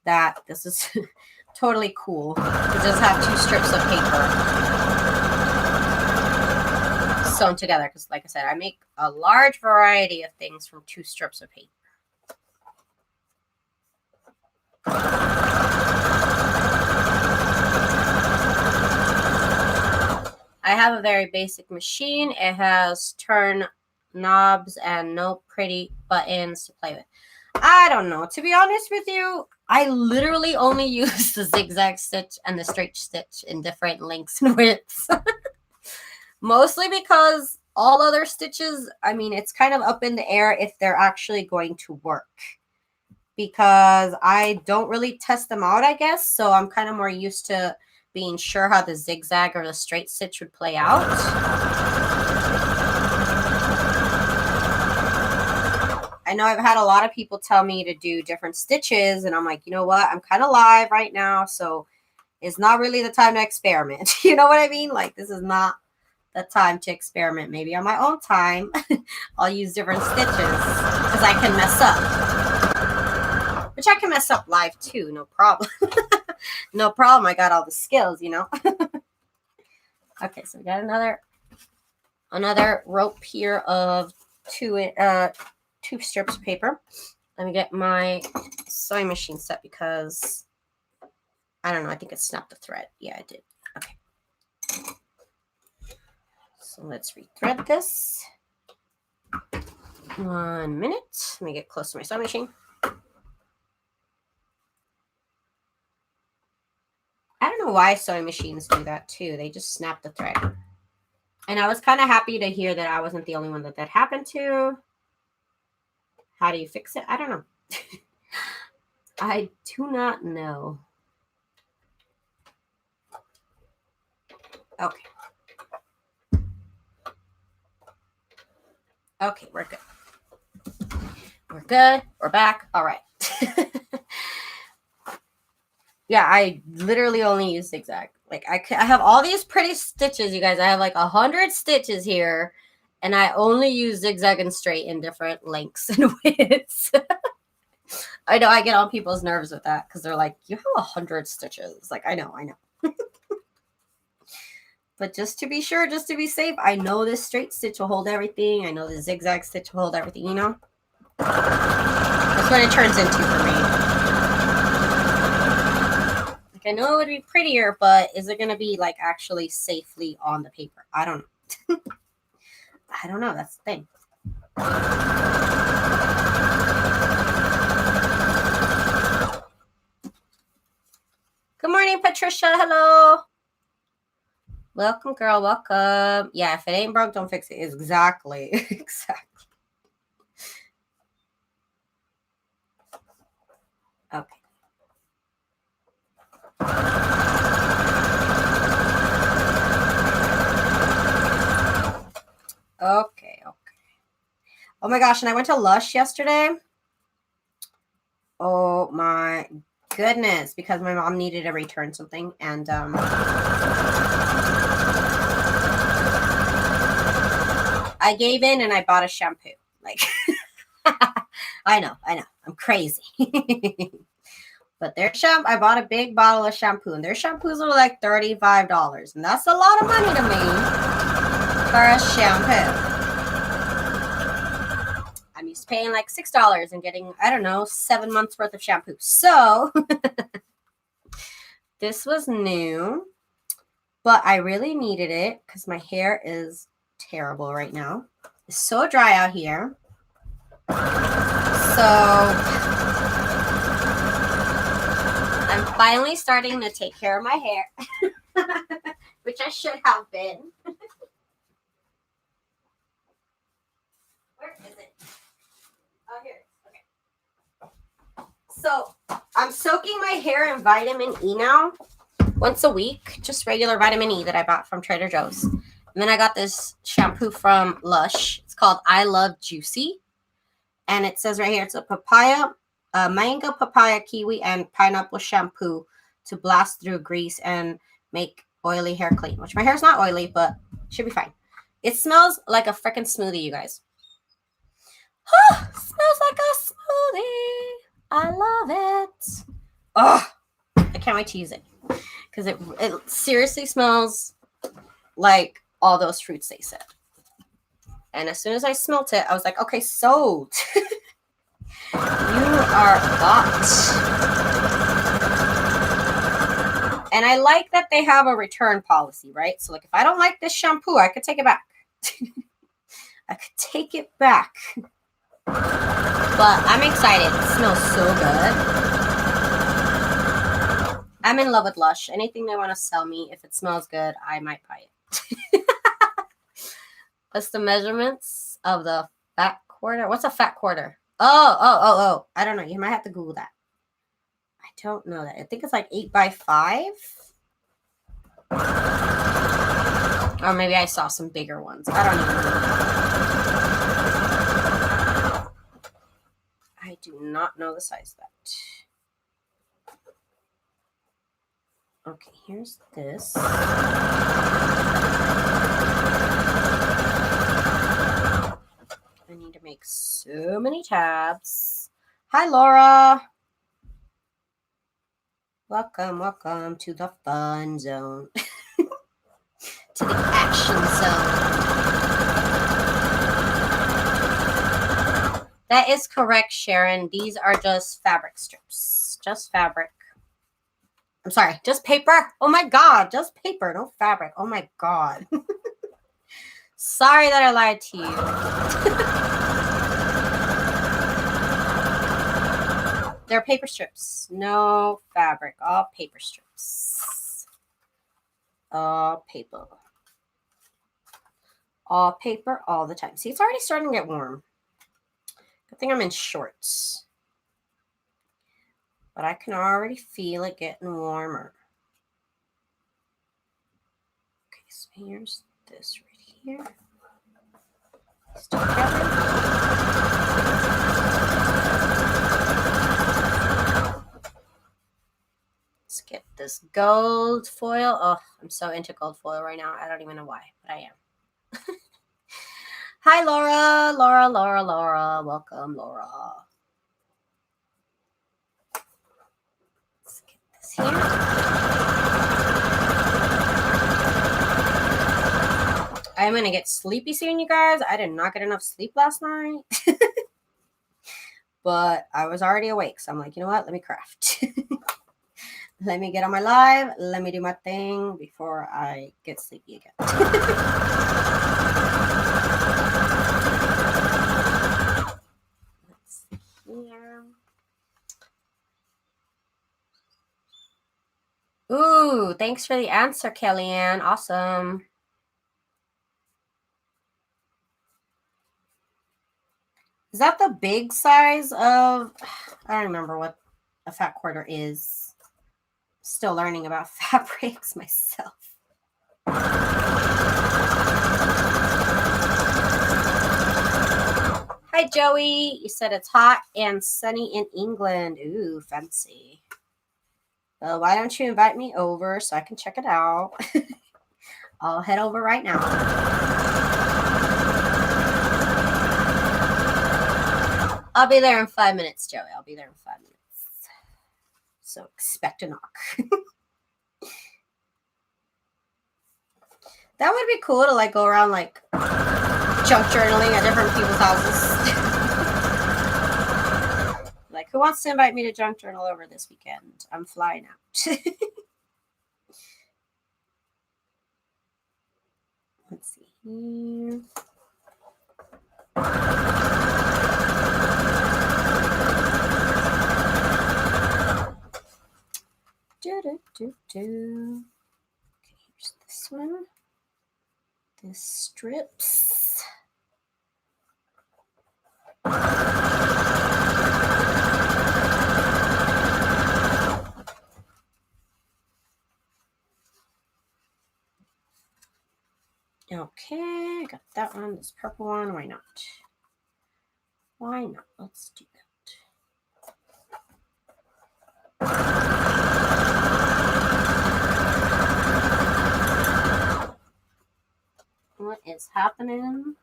that this is totally cool to just have 2 strips of paper sewn together, because like I said, I make a large variety of things from 2 strips of paper. I have a very basic machine. It has turn knobs and no pretty buttons to play with. I don't know. To be honest with you, I literally only use the zigzag stitch and the straight stitch in different lengths and widths. Mostly because all other stitches, I mean, it's kind of up in the air if they're actually going to work. Because I don't really test them out, I guess. So I'm kind of more used to being sure how the zigzag or the straight stitch would play out. I know I've had a lot of people tell me to do different stitches, and I'm like, you know what? I'm kind of live right now, so it's not really the time to experiment. You know what I mean? Like, this is not the time to experiment. Maybe on my own time, I'll use different stitches because I can mess up. Which I can mess up live too, no problem. No problem. I got all the skills, you know. Okay, so we got another rope here of two strips of paper. Let me get my sewing machine set because I don't know. I think it snapped the thread. Yeah, it did. Okay. So let's rethread this. 1 minute. Let me get close to my sewing machine. I don't know why sewing machines do that too. They just snap the thread. And I was kind of happy to hear that I wasn't the only one that happened to. How do you fix it? I don't know. I do not know. Okay. Okay, we're good. We're good. We're back. All right. Yeah, I literally only use zigzag. Like I have all these pretty stitches, you guys. I have like 100 stitches here, and I only use zigzag and straight in different lengths and widths. I know I get on people's nerves with that because they're like, you have 100 stitches. Like, I know. But just to be sure, just to be safe, I know this straight stitch will hold everything. I know the zigzag stitch will hold everything, you know? That's what it turns into for me. Like, I know it would be prettier, but is it going to be, like, actually safely on the paper? I don't know. I don't know. That's the thing. Good morning, Patricia. Hello. Welcome, girl. Welcome. Yeah, if it ain't broke, don't fix it. Exactly. Exactly. Okay. Okay. Oh my gosh, and I went to Lush yesterday. Oh my goodness, because my mom needed to return something, and I gave in and I bought a shampoo. Like, I know, I'm crazy. But their shampoo, I bought a big bottle of shampoo, and their shampoos are like $35, and that's a lot of money to me for a shampoo. I'm used to paying like $6 and getting, I don't know, 7 months worth of shampoo. So this was new, but I really needed it because my hair is terrible right now. It's so dry out here. So I'm finally starting to take care of my hair, which I should have been. Where is it? Oh, here. Okay. So I'm soaking my hair in vitamin E now once a week, just regular vitamin E that I bought from Trader Joe's. And then I got this shampoo from Lush. It's called I Love Juicy. And it says right here, it's a papaya, mango, papaya, kiwi, and pineapple shampoo to blast through grease and make oily hair clean, which my hair's not oily, but should be fine. It smells like a freaking smoothie, you guys. Smells like a smoothie. I love it. Oh, I can't wait to use it because it seriously smells like all those fruits they said. And as soon as I smelt it, I was like, okay, sold. You are bought. And I like that they have a return policy, right? So like if I don't like this shampoo, I could take it back. I could take it back. But I'm excited. It smells so good. I'm in love with Lush. Anything they want to sell me, if it smells good, I might buy it. What's the measurements of the fat quarter? What's a fat quarter? Oh. I don't know. You might have to Google that. I don't know that. I think it's like 8 by 5. Or maybe I saw some bigger ones. I don't even know. I do not know the size of that. Okay, here's this. I need to make so many tabs. Hi, Laura. Welcome to the fun zone. To the action zone. That is correct, Sharon. These are just fabric strips. Just fabric. I'm sorry, just paper? Oh my God, just paper, no fabric. Oh my God. Sorry that I lied to you. They're paper strips. No fabric. All paper strips. All paper. All paper all the time. See, it's already starting to get warm. Good thing I'm in shorts. But I can already feel it getting warmer. Okay, so here's this right here. Let's do it together. Let's get this gold foil. Oh, I'm so into gold foil right now. I don't even know why, but I am. Hi, Laura. Laura. Welcome, Laura. Let's get this here. I'm going to get sleepy soon, you guys. I did not get enough sleep last night. But I was already awake, so I'm like, you know what? Let me craft. Let me get on my live. Let me do my thing before I get sleepy again. Let's see here. Ooh, thanks for the answer, Kellyanne. Awesome. Is that the big size of, I don't remember what a fat quarter is. Still learning about fabrics myself. Hi, Joey. You said it's hot and sunny in England. Ooh, fancy. Well, why don't you invite me over so I can check it out? I'll head over right now. I'll be there in 5 minutes, Joey. I'll be there in 5 minutes. So expect a knock. That would be cool to like go around like junk journaling at different people's houses. Like, who wants to invite me to junk journal over this weekend? I'm flying out. Let's see here. Okay, here's this one. This strips. Okay, I got that one. This purple one. Why not? Why not? Let's do that. What is happening?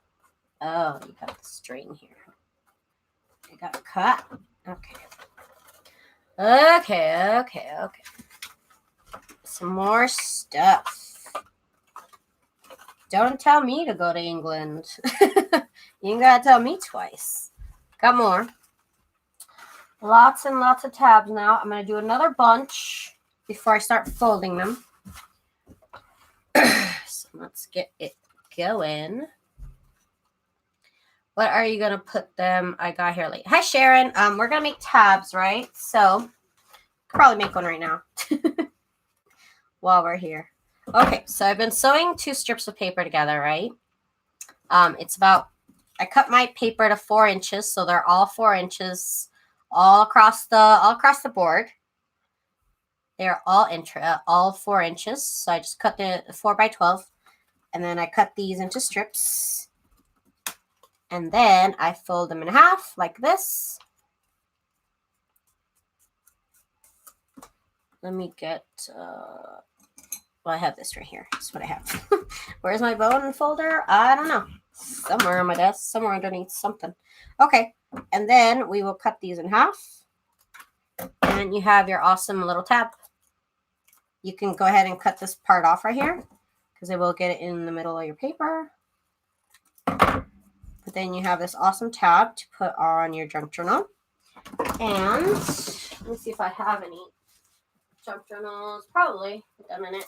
Oh, you got the string here. I got cut. Okay. Some more stuff. Don't tell me to go to England. You ain't gotta tell me twice. Got more. Lots and lots of tabs now. I'm gonna do another bunch before I start folding them. So let's get it going. What are you gonna put them? I got here late. Hi, Sharon. We're gonna make tabs, right? So probably make one right now. while we're here. Okay, so I've been sewing 2 strips of paper together, right? It's about, I cut my paper to 4 inches, so they're all 4 inches all across the board. They're all 4 inches. So I just cut the 4 by 12, and then I cut these into strips, and then I fold them in half like this. Let me get, well, I have this right here. That's what I have. Where's my bone folder? I don't know. Somewhere on my desk, somewhere underneath something. Okay, and then we will cut these in half, and you have your awesome little tab. You can go ahead and cut this part off right here because it will get it in the middle of your paper. But then you have this awesome tab to put on your junk journal. And let me see if I have any junk journals. Probably. Wait a minute.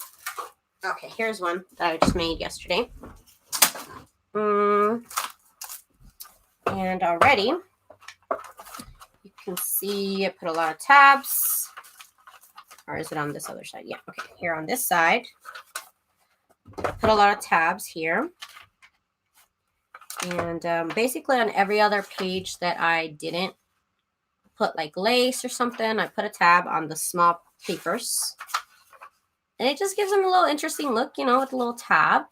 Okay, here's one that I just made yesterday. And already you can see I put a lot of tabs. Or is it on this other side? Yeah, okay. Here on this side, put a lot of tabs here. And basically on every other page that I didn't put like lace or something, I put a tab on the small papers. And it just gives them a little interesting look, you know, with a little tab.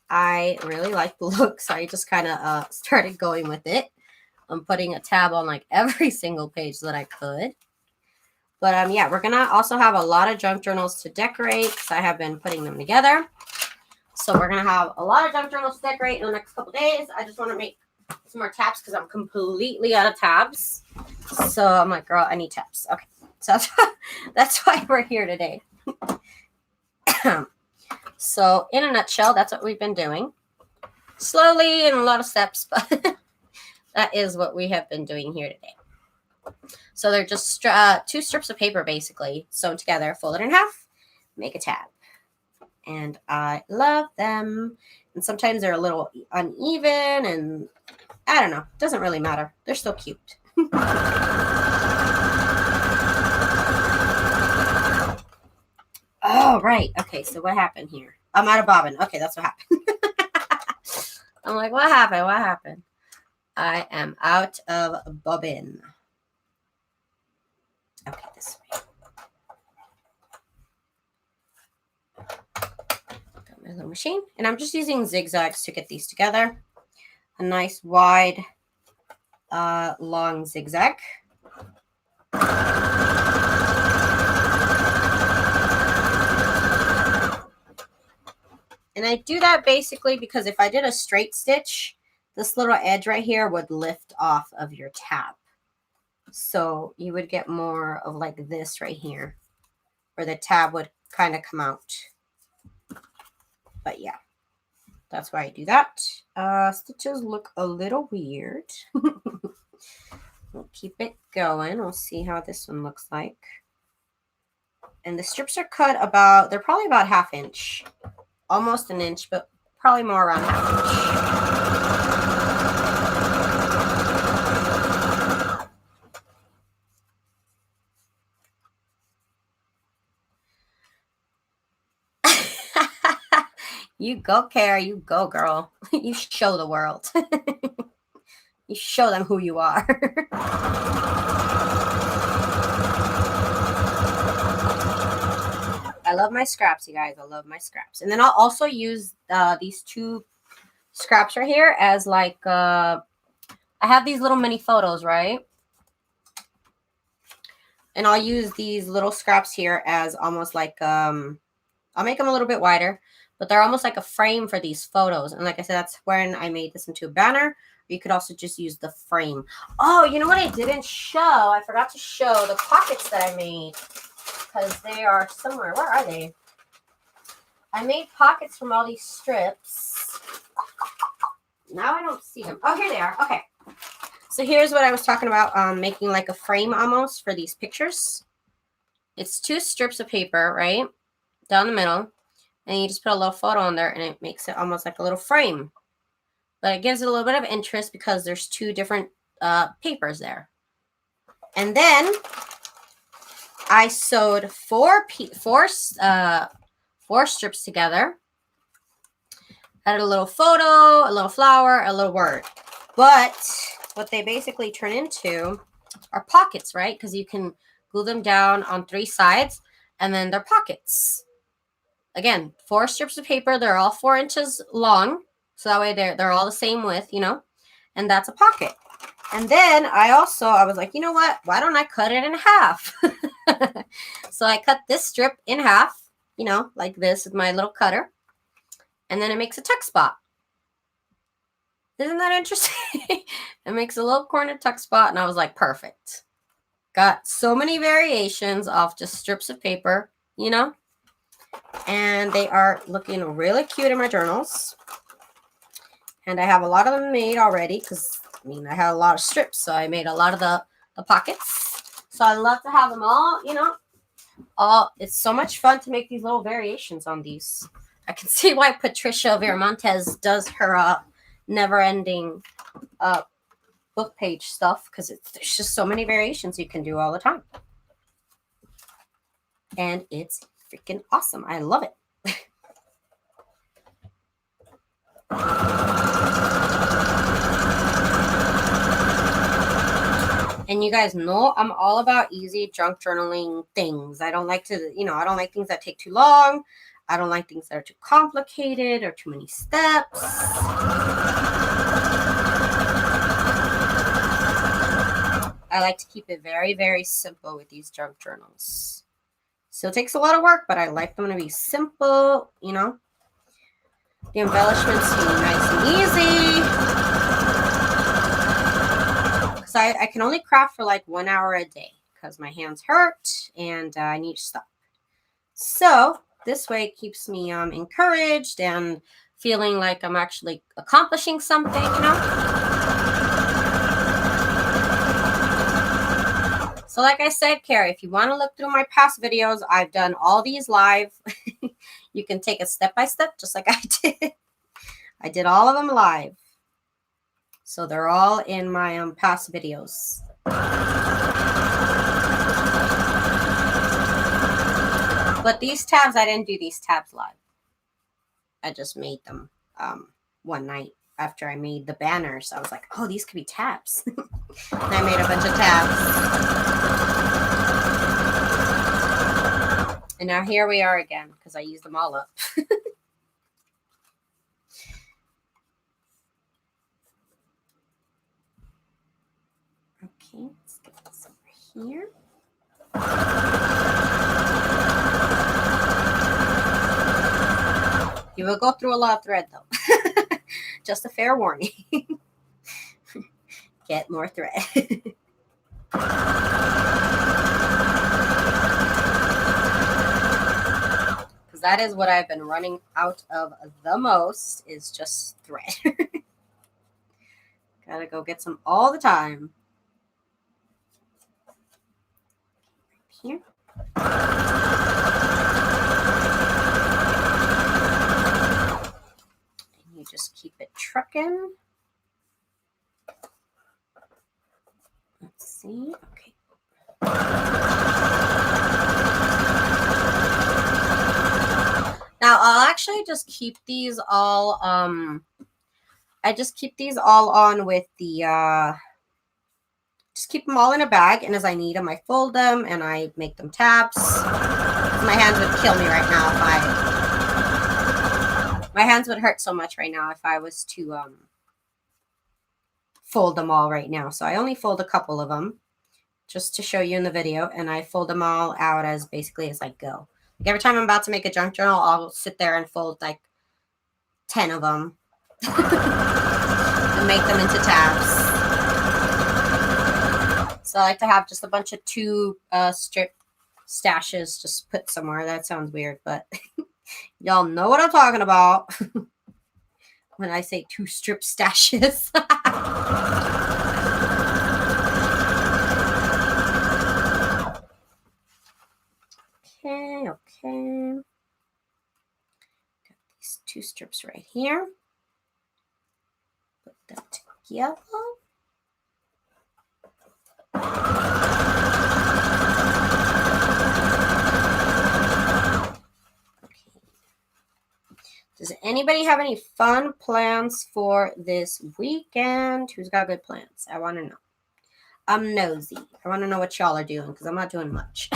I really like the look, so I just kind of started going with it. I'm putting a tab on like every single page that I could. But yeah, we're going to also have a lot of junk journals to decorate because I have been putting them together. So we're going to have a lot of junk journals to decorate in the next couple days. I just want to make some more tabs because I'm completely out of tabs. So I'm like, girl, I need tabs. Okay, so that's why we're here today. So in a nutshell, that's what we've been doing. Slowly and a lot of steps, but that is what we have been doing here today. So they're just 2 strips of paper, basically, sewn together, folded in half, make a tab. And I love them. And sometimes they're a little uneven, and I don't know. It doesn't really matter. They're still cute. Oh, right. Okay, so what happened here? I'm out of bobbin. Okay, that's what happened. I'm like, what happened? What happened? I am out of bobbin. Okay, this way. Got my little machine. And I'm just using zigzags to get these together. A nice wide, long zigzag. And I do that basically because if I did a straight stitch, this little edge right here would lift off of your tab. So you would get more of like this right here, where the tab would kind of come out. But yeah, that's why I do that. Stitches look a little weird. We'll keep it going. We'll see how this one looks like. And the strips are cut about, they're probably about 1/2 inch. Almost an inch, but probably more around 1/2 inch. You go, Kara. You go, girl. You show the world. You show them who you are. I love my scraps, you guys. I love my scraps. And then I'll also use these 2 scraps right here as like, I have these little mini photos, right? And I'll use these little scraps here as almost like, I'll make them a little bit wider, but they're almost like a frame for these photos. And like I said, that's when I made this into a banner. You could also just use the frame. Oh, you know what I didn't show? I forgot to show the pockets that I made because they are somewhere. Where are they? I made pockets from all these strips. Now I don't see them. Oh, here they are. Okay. So here's what I was talking about, making like a frame almost for these pictures. It's 2 strips of paper, right? Down the middle. And you just put a little photo on there and it makes it almost like a little frame. But it gives it a little bit of interest because there's 2 different papers there. And then I sewed four strips together. Added a little photo, a little flower, a little word. But what they basically turn into are pockets, right? Because you can glue them down on 3 sides, and then they're pockets. Again, 4 strips of paper. They're all 4 inches long, so that way they're all the same width, you know. And that's a pocket. And then I was like, you know what? Why don't I cut it in half? So I cut this strip in half, you know, like this with my little cutter. And then it makes a tuck spot. Isn't that interesting? It makes a little corner tuck spot, and I was like, perfect. Got so many variations off just strips of paper, you know? And they are looking really cute in my journals. And I have a lot of them made already because, I mean, I had a lot of strips, so I made a lot of the pockets. So I love to have them all, you know. It's so much fun to make these little variations on these. I can see why Patricia Viramontes does her never-ending book page stuff, because there's just so many variations you can do all the time. And it's freaking awesome. I love it. And you guys know I'm all about easy junk journaling things. I don't like to, you know, I don't like things that take too long. I don't like things that are too complicated or too many steps. I like to keep it very, very simple with these junk journals. Still takes a lot of work, but I like them to be simple, you know. The embellishments to be nice and easy. Because I can only craft for like 1 hour a day because my hands hurt and I need to stop. So this way it keeps me encouraged and feeling like I'm actually accomplishing something, you know. So like I said, Carrie, if you want to look through my past videos, I've done all these live. You can take it step by step, just like I did. I did all of them live. So they're all in my past videos. But these tabs, I didn't do these tabs live. I just made them one night after I made the banners. I was like, oh, these could be tabs. And I made a bunch of tabs. And now here we are again because I used them all up. Okay, let's get this over here. You will go through a lot of thread though. Just a fair warning. Get more thread. Because that is what I've been running out of the most, is just thread. Gotta go get some all the time. Here. And you just keep it trucking. Let's see. Okay. Now I'll actually just keep these all I just keep these all on with the just keep them all in a bag, and as I need them I fold them and I make them tabs. My hands would kill me right now if my hands would hurt so much right now if I was to fold them all right now. So I only fold a couple of them just to show you in the video, and I fold them all out as basically as I go. Like every time I'm about to make a junk journal, I'll sit there and fold like 10 of them and make them into tabs. So I like to have just a bunch of 2 strip stashes just put somewhere. That sounds weird, but y'all know what I'm talking about when I say 2 strip stashes. Okay. Got these 2 strips right here. Put them together. Does anybody have any fun plans for this weekend? Who's got good plans? I want to know. I'm nosy. I want to know what y'all are doing because I'm not doing much.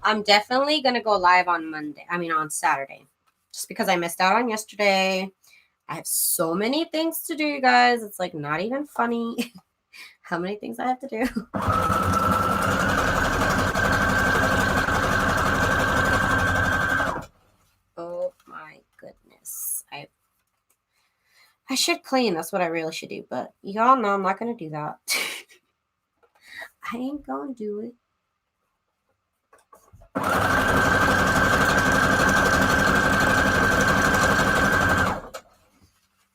I'm definitely going to go live on on Saturday. Just because I missed out on yesterday. I have so many things to do, you guys. It's like not even funny how many things I have to do. Oh my goodness. I should clean. That's what I really should do. But y'all know I'm not going to do that. I ain't going to do it.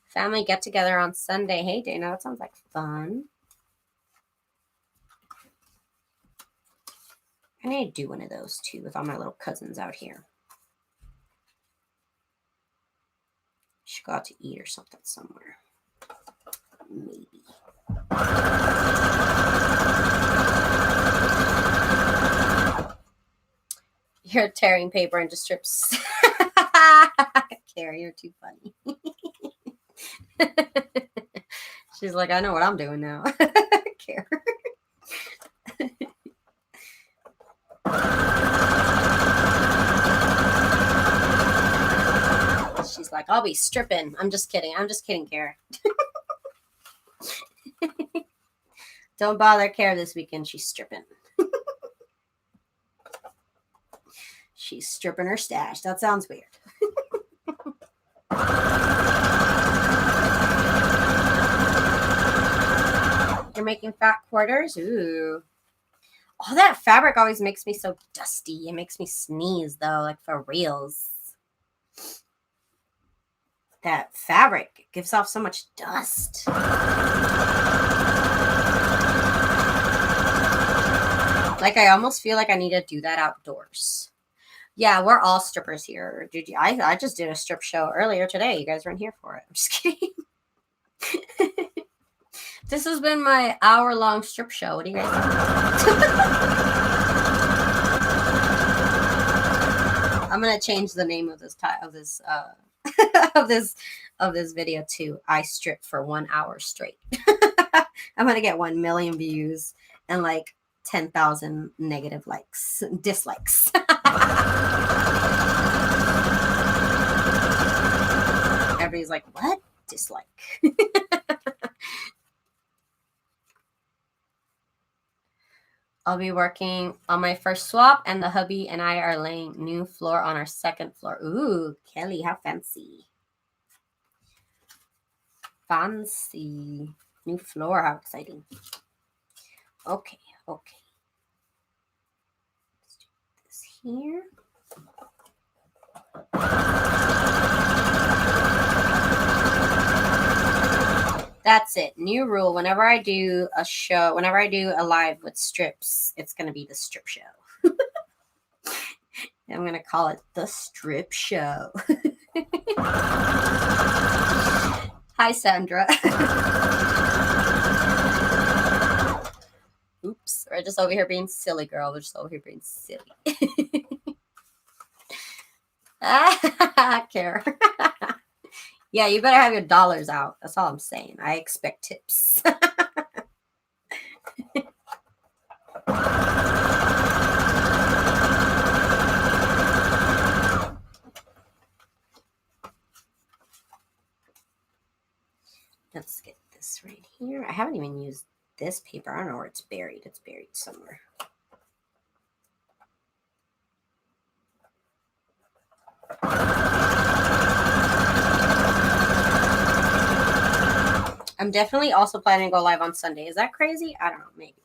Family get together on Sunday. Hey, Dana, that sounds like fun. I need to do one of those too with all my little cousins out here. Should go out to eat or something somewhere. Maybe. You're tearing paper into strips. Carrie, you're too funny. She's like, I know what I'm doing now. Carrie. She's like, I'll be stripping. I'm just kidding. I'm just kidding, Kara. Don't bother Kara this weekend. She's stripping. She's stripping her stash. That sounds weird. You're making fat quarters? Ooh. All that fabric always makes me so dusty. It makes me sneeze, though, like for reals. That fabric gives off so much dust. Like, I almost feel like I need to do that outdoors. Yeah, we're all strippers here. Dude, I just did a strip show earlier today. You guys weren't here for it. I'm just kidding. This has been my hour-long strip show. What do you guys think? I'm gonna change the name of this of this video to "I strip for 1 hour straight." I'm gonna get 1 million views and like 10,000 negative dislikes. Everybody's like, "What? Dislike?" I'll be working on my first swap, and the hubby and I are laying new floor on our second floor. Ooh, Kelly, how fancy. Fancy. New floor, how exciting. Okay. Let's do this here. That's it. New rule. Whenever I do a show, whenever I do a live with strips, it's going to be the strip show. I'm going to call it the strip show. Hi, Sandra. Oops. We're just over here being silly, girl. We're just over here being silly. Care. Yeah, you better have your dollars out. That's all I'm saying. I expect tips. Let's get this right here. I haven't even used this paper. I don't know where it's buried. It's buried somewhere. I'm definitely also planning to go live on Sunday. Is that crazy? I don't know. Maybe.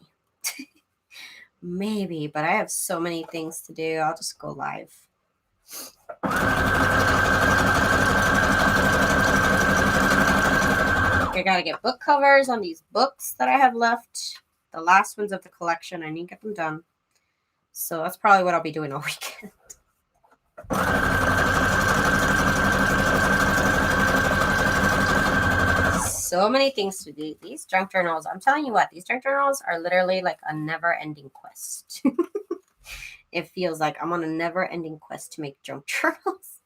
Maybe, but I have so many things to do. I'll just go live. I gotta get book covers on these books that I have left. The last ones of the collection. I need to get them done. So that's probably what I'll be doing all weekend. So many things to do. These junk journals, I'm telling you what, these junk journals are literally like a never-ending quest. it feels like I'm on a never-ending quest to make junk journals.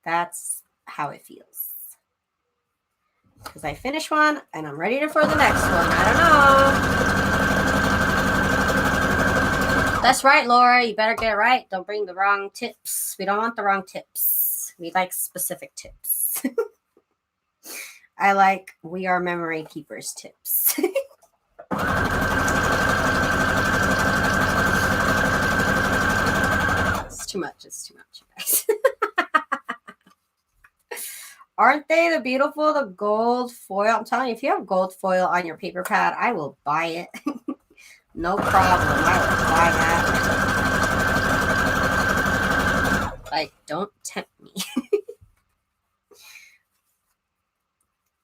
That's how it feels. Because I finish one and I'm ready for the next one. I don't know. That's right, Laura. You better get it right. Don't bring the wrong tips. We don't want the wrong tips. We like specific tips. I like we are memory keepers tips. It's too much. It's too much, guys. Aren't they the beautiful, the gold foil? I'm telling you, if you have gold foil on your paper pad, I will buy it. No problem. I will buy that. Like, don't tempt me.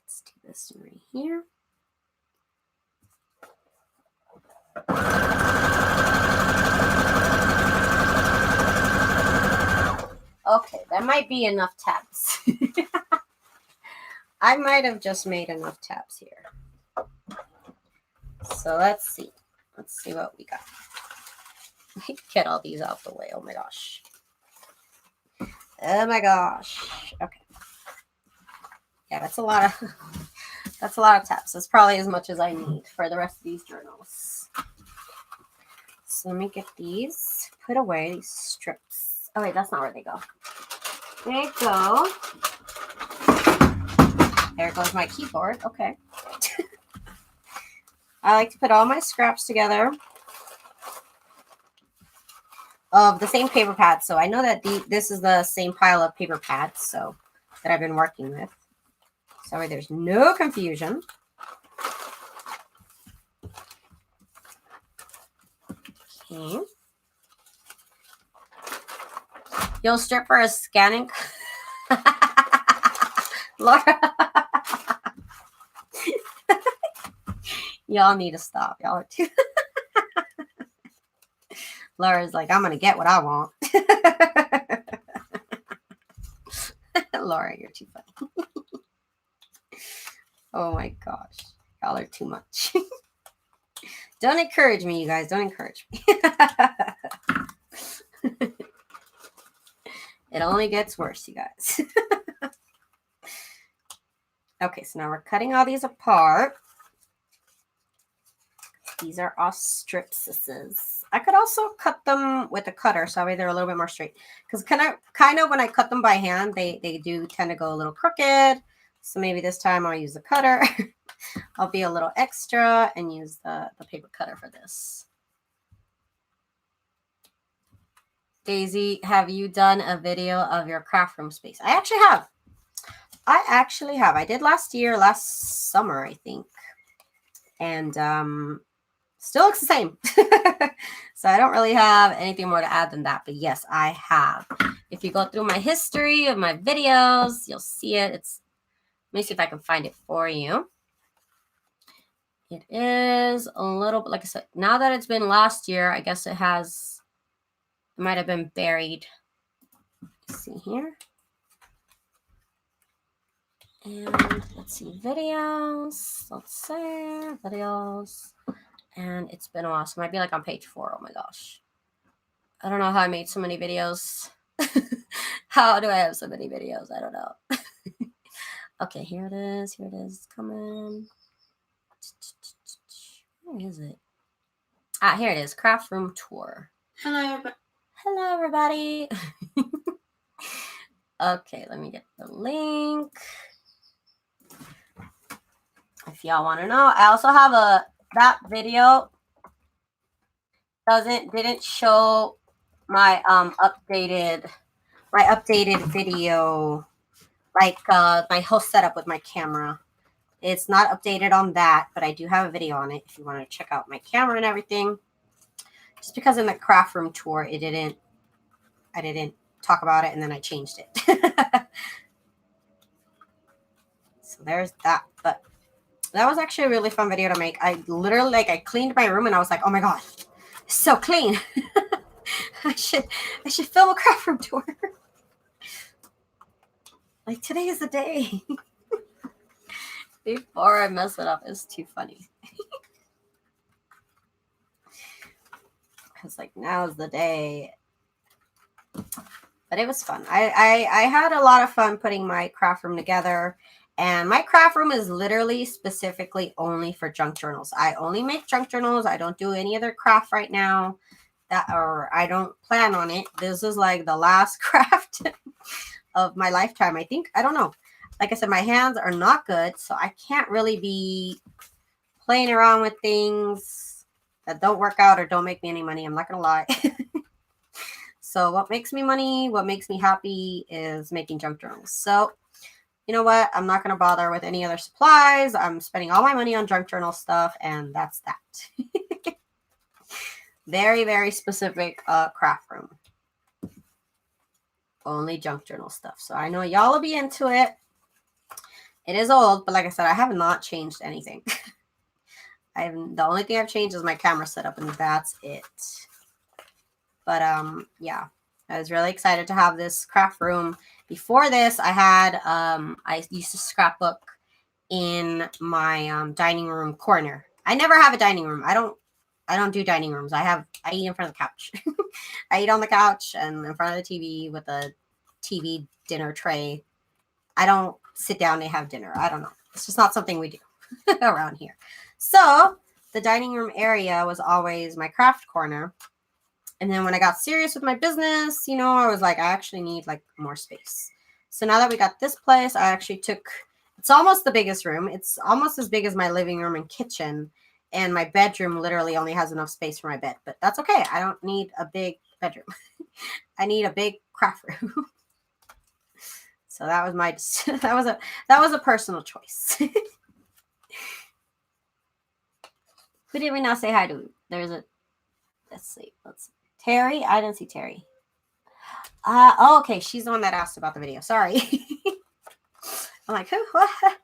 Let's do this one right here. Okay, that might be enough tabs. I might have just made enough tabs here. So let's see. Let's see what we got. Get all these out the way. Oh my gosh. Oh my gosh. Okay. Yeah, that's a lot of tabs. That's probably as much as I need for the rest of these journals. So let me get these put away, these strips. Oh wait, that's not where they go. There you go. There goes my keyboard. Okay. I like to put all my scraps together of the same paper pads. So I know that this is the same pile of paper pads that I've been working with. So there's no confusion. Okay. You'll strip for a scanning. Laura. Y'all need to stop. Y'all are too. Laura's like, I'm going to get what I want. Laura, you're too funny. Oh my gosh. Y'all are too much. Don't encourage me, you guys. Don't encourage me. It only gets worse, you guys. Okay, so now we're cutting all these apart. These are all stripses. I could also cut them with a cutter, so that way they're a little bit more straight. Because kind of when I cut them by hand, they do tend to go a little crooked. So maybe this time I'll use the cutter. I'll be a little extra and use the paper cutter for this. Daisy, have you done a video of your craft room space? I actually have. I did last summer, I think. And still looks the same. So I don't really have anything more to add than that. But yes, I have. If you go through my history of my videos, you'll see it. Let me see if I can find it for you. It is a little bit, like I said, now that it's been last year, I guess it might have been buried. Let's see here. And let's see, videos. Let's say videos. And it's been a while, so it might be like on page 4. Oh my gosh. I don't know how I made so many videos. How do I have so many videos? I don't know. Okay, here it is. Here it is. It's coming. Where is it? Ah, here it is. Craft room tour. Hello, everybody. Okay, let me get the link. If y'all want to know, I also have that video didn't show my updated video, like my whole setup with my camera. It's not updated on that, but I do have a video on it if you want to check out my camera and everything. Just because in the craft room tour I didn't talk about it, and then I changed it. So there's that. But that was actually a really fun video to make. I literally, I cleaned my room and I was like, oh my god, it's so clean. I should film a craft room tour. Like, today is the day. Before I mess it up, it's too funny. because like now's the day. But it was fun. I had a lot of fun putting my craft room together. And my craft room is literally specifically only for junk journals. I only make junk journals. I don't do any other craft right now. Or I don't plan on it. This is like the last craft of my lifetime, I think. I don't know. Like I said, my hands are not good, so I can't really be playing around with things that don't work out or don't make me any money. I'm not going to lie. So what makes me money, what makes me happy is making junk journals. So you know what? I'm not going to bother with any other supplies. I'm spending all my money on junk journal stuff, and that's that. Very, very specific craft room. Only junk journal stuff. So I know y'all will be into it. It is old, but like I said, I have not changed anything. The only thing I've changed is my camera setup, and that's it. But yeah, I was really excited to have this craft room. Before this, I used to scrapbook in my dining room corner. I never have a dining room. I don't do dining rooms. I eat in front of the couch. I eat on the couch and in front of the TV with a TV dinner tray. I don't sit down and have dinner. I don't know. It's just not something we do around here. So the dining room area was always my craft corner. And then when I got serious with my business, you know, I was like, I actually need like more space. So now that we got this place, I actually it's almost the biggest room. It's almost as big as my living room and kitchen. And my bedroom literally only has enough space for my bed. But that's okay. I don't need a big bedroom. I need a big craft room. So that was that was a personal choice. Who did we not say hi to? Let's see. Terry? I didn't see Terry. Oh, okay. She's the one that asked about the video. Sorry. I'm like, who? What?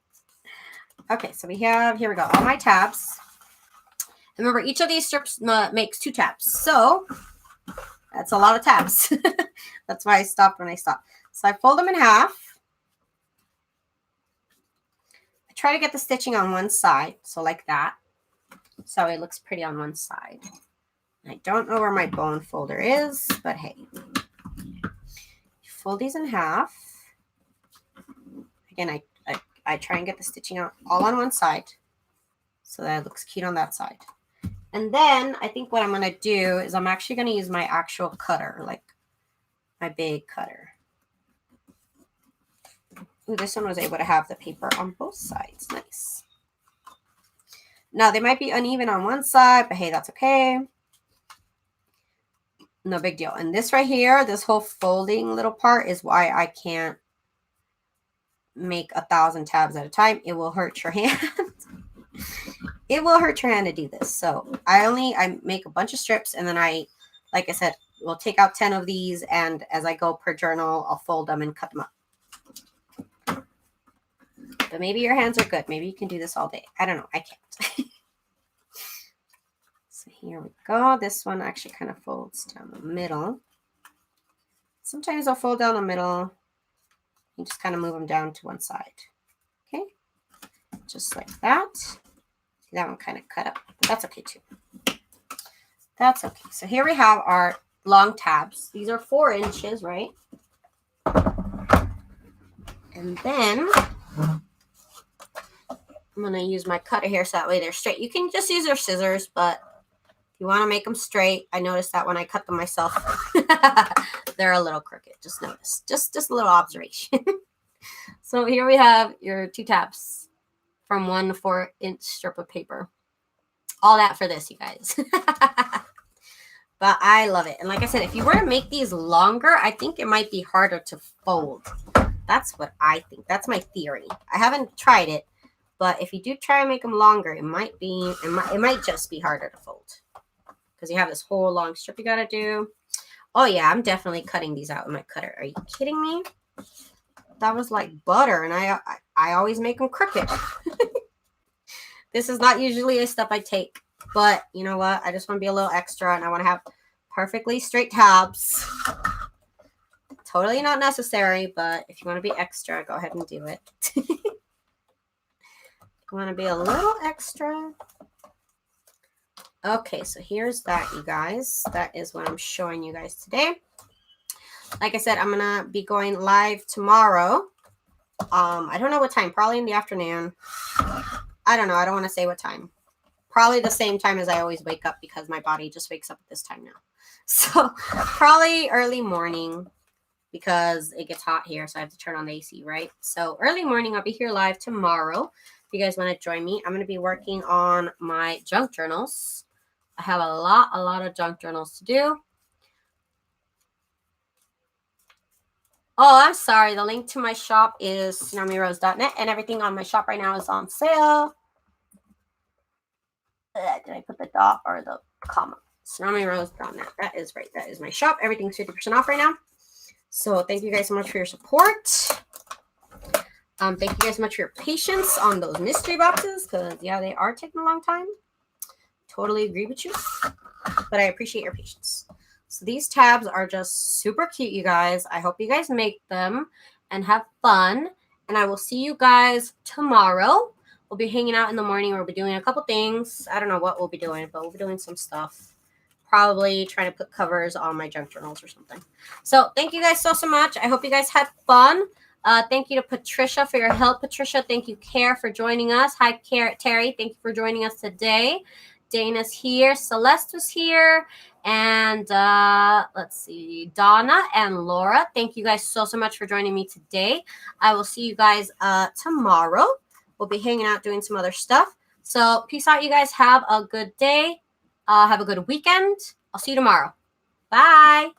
Okay, so here we go. All my tabs. Remember, each of these strips makes 2 tabs. So that's a lot of tabs. That's why I stopped when I stopped. So I fold them in half. I try to get the stitching on one side. So like that. So it looks pretty on one side. I don't know where my bone folder is, but hey. Fold these in half. Again, I try and get the stitching out all on one side so that it looks cute on that side. And then I think what I'm going to do is I'm actually going to use my actual cutter, like my big cutter. Ooh, this one was able to have the paper on both sides. Nice. Now, they might be uneven on one side, but hey, that's okay. No big deal. And this right here, this whole folding little part is why I can't make 1,000 tabs at a time. It will hurt your hand. It will hurt your hand to do this. So I make a bunch of strips, and then like I said, we'll take out 10 of these, and as I go per journal, I'll fold them and cut them up. But maybe your hands are good. Maybe you can do this all day. I don't know. I can't. So here we go. This one actually kind of folds down the middle. Sometimes I'll fold down the middle. You just kind of move them down to one side. Okay. Just like that. See, that one kind of cut up. But that's okay too. That's okay. So here we have our long tabs. These are 4 inches, right? And then I'm going to use my cutter here so that way they're straight. You can just use your scissors, but if you want to make them straight, I noticed that when I cut them myself, they're a little crooked. Just notice. Just a little observation. So here we have your 2 tabs from 1 to 4-inch strip of paper. All that for this, you guys. But I love it. And like I said, if you were to make these longer, I think it might be harder to fold. That's what I think. That's my theory. I haven't tried it, but if you do try and make them longer, it might just be harder to fold because you have this whole long strip you got to do. Oh yeah, I'm definitely cutting these out with my cutter. Are you kidding me? That was like butter, and I always make them crooked. This is not usually a step I take, but you know what? I just want to be a little extra, and I want to have perfectly straight tabs. Totally not necessary, but if you want to be extra, go ahead and do it. You want to be a little extra. Okay, so here's that, you guys. That is what I'm showing you guys today. Like I said, I'm gonna be going live tomorrow. I don't know what time, probably in the afternoon. I don't know, I don't want to say what time. Probably the same time as I always wake up because my body just wakes up at this time now. So probably early morning because it gets hot here, so I have to turn on the AC, right? So early morning, I'll be here live tomorrow. If you guys want to join me, I'm going to be working on my junk journals. I have a lot of junk journals to do. Oh, I'm sorry. The link to my shop is TsunamiRose.net, and everything on my shop right now is on sale. Did I put the dot or the comma? TsunamiRose.net. That is right. That is my shop. Everything's 50% off right now. So thank you guys so much for your support. Thank you guys so much for your patience on those mystery boxes, because yeah, they are taking a long time. Totally agree with you, but I appreciate your patience. So these tabs are just super cute, you guys. I hope you guys make them and have fun, and I will see you guys tomorrow. We'll be hanging out in the morning. We'll be doing a couple things. I don't know what we'll be doing, but we'll be doing some stuff. Probably trying to put covers on my junk journals or something. So thank you guys so much. I hope you guys had fun. Thank you to Patricia for your help. Patricia, thank you, Care, for joining us. Hi, Terry. Thank you for joining us today. Dana's here. Celeste was here. And let's see, Donna and Laura. Thank you guys so much for joining me today. I will see you guys tomorrow. We'll be hanging out doing some other stuff. So peace out, you guys. Have a good day. Have a good weekend. I'll see you tomorrow. Bye.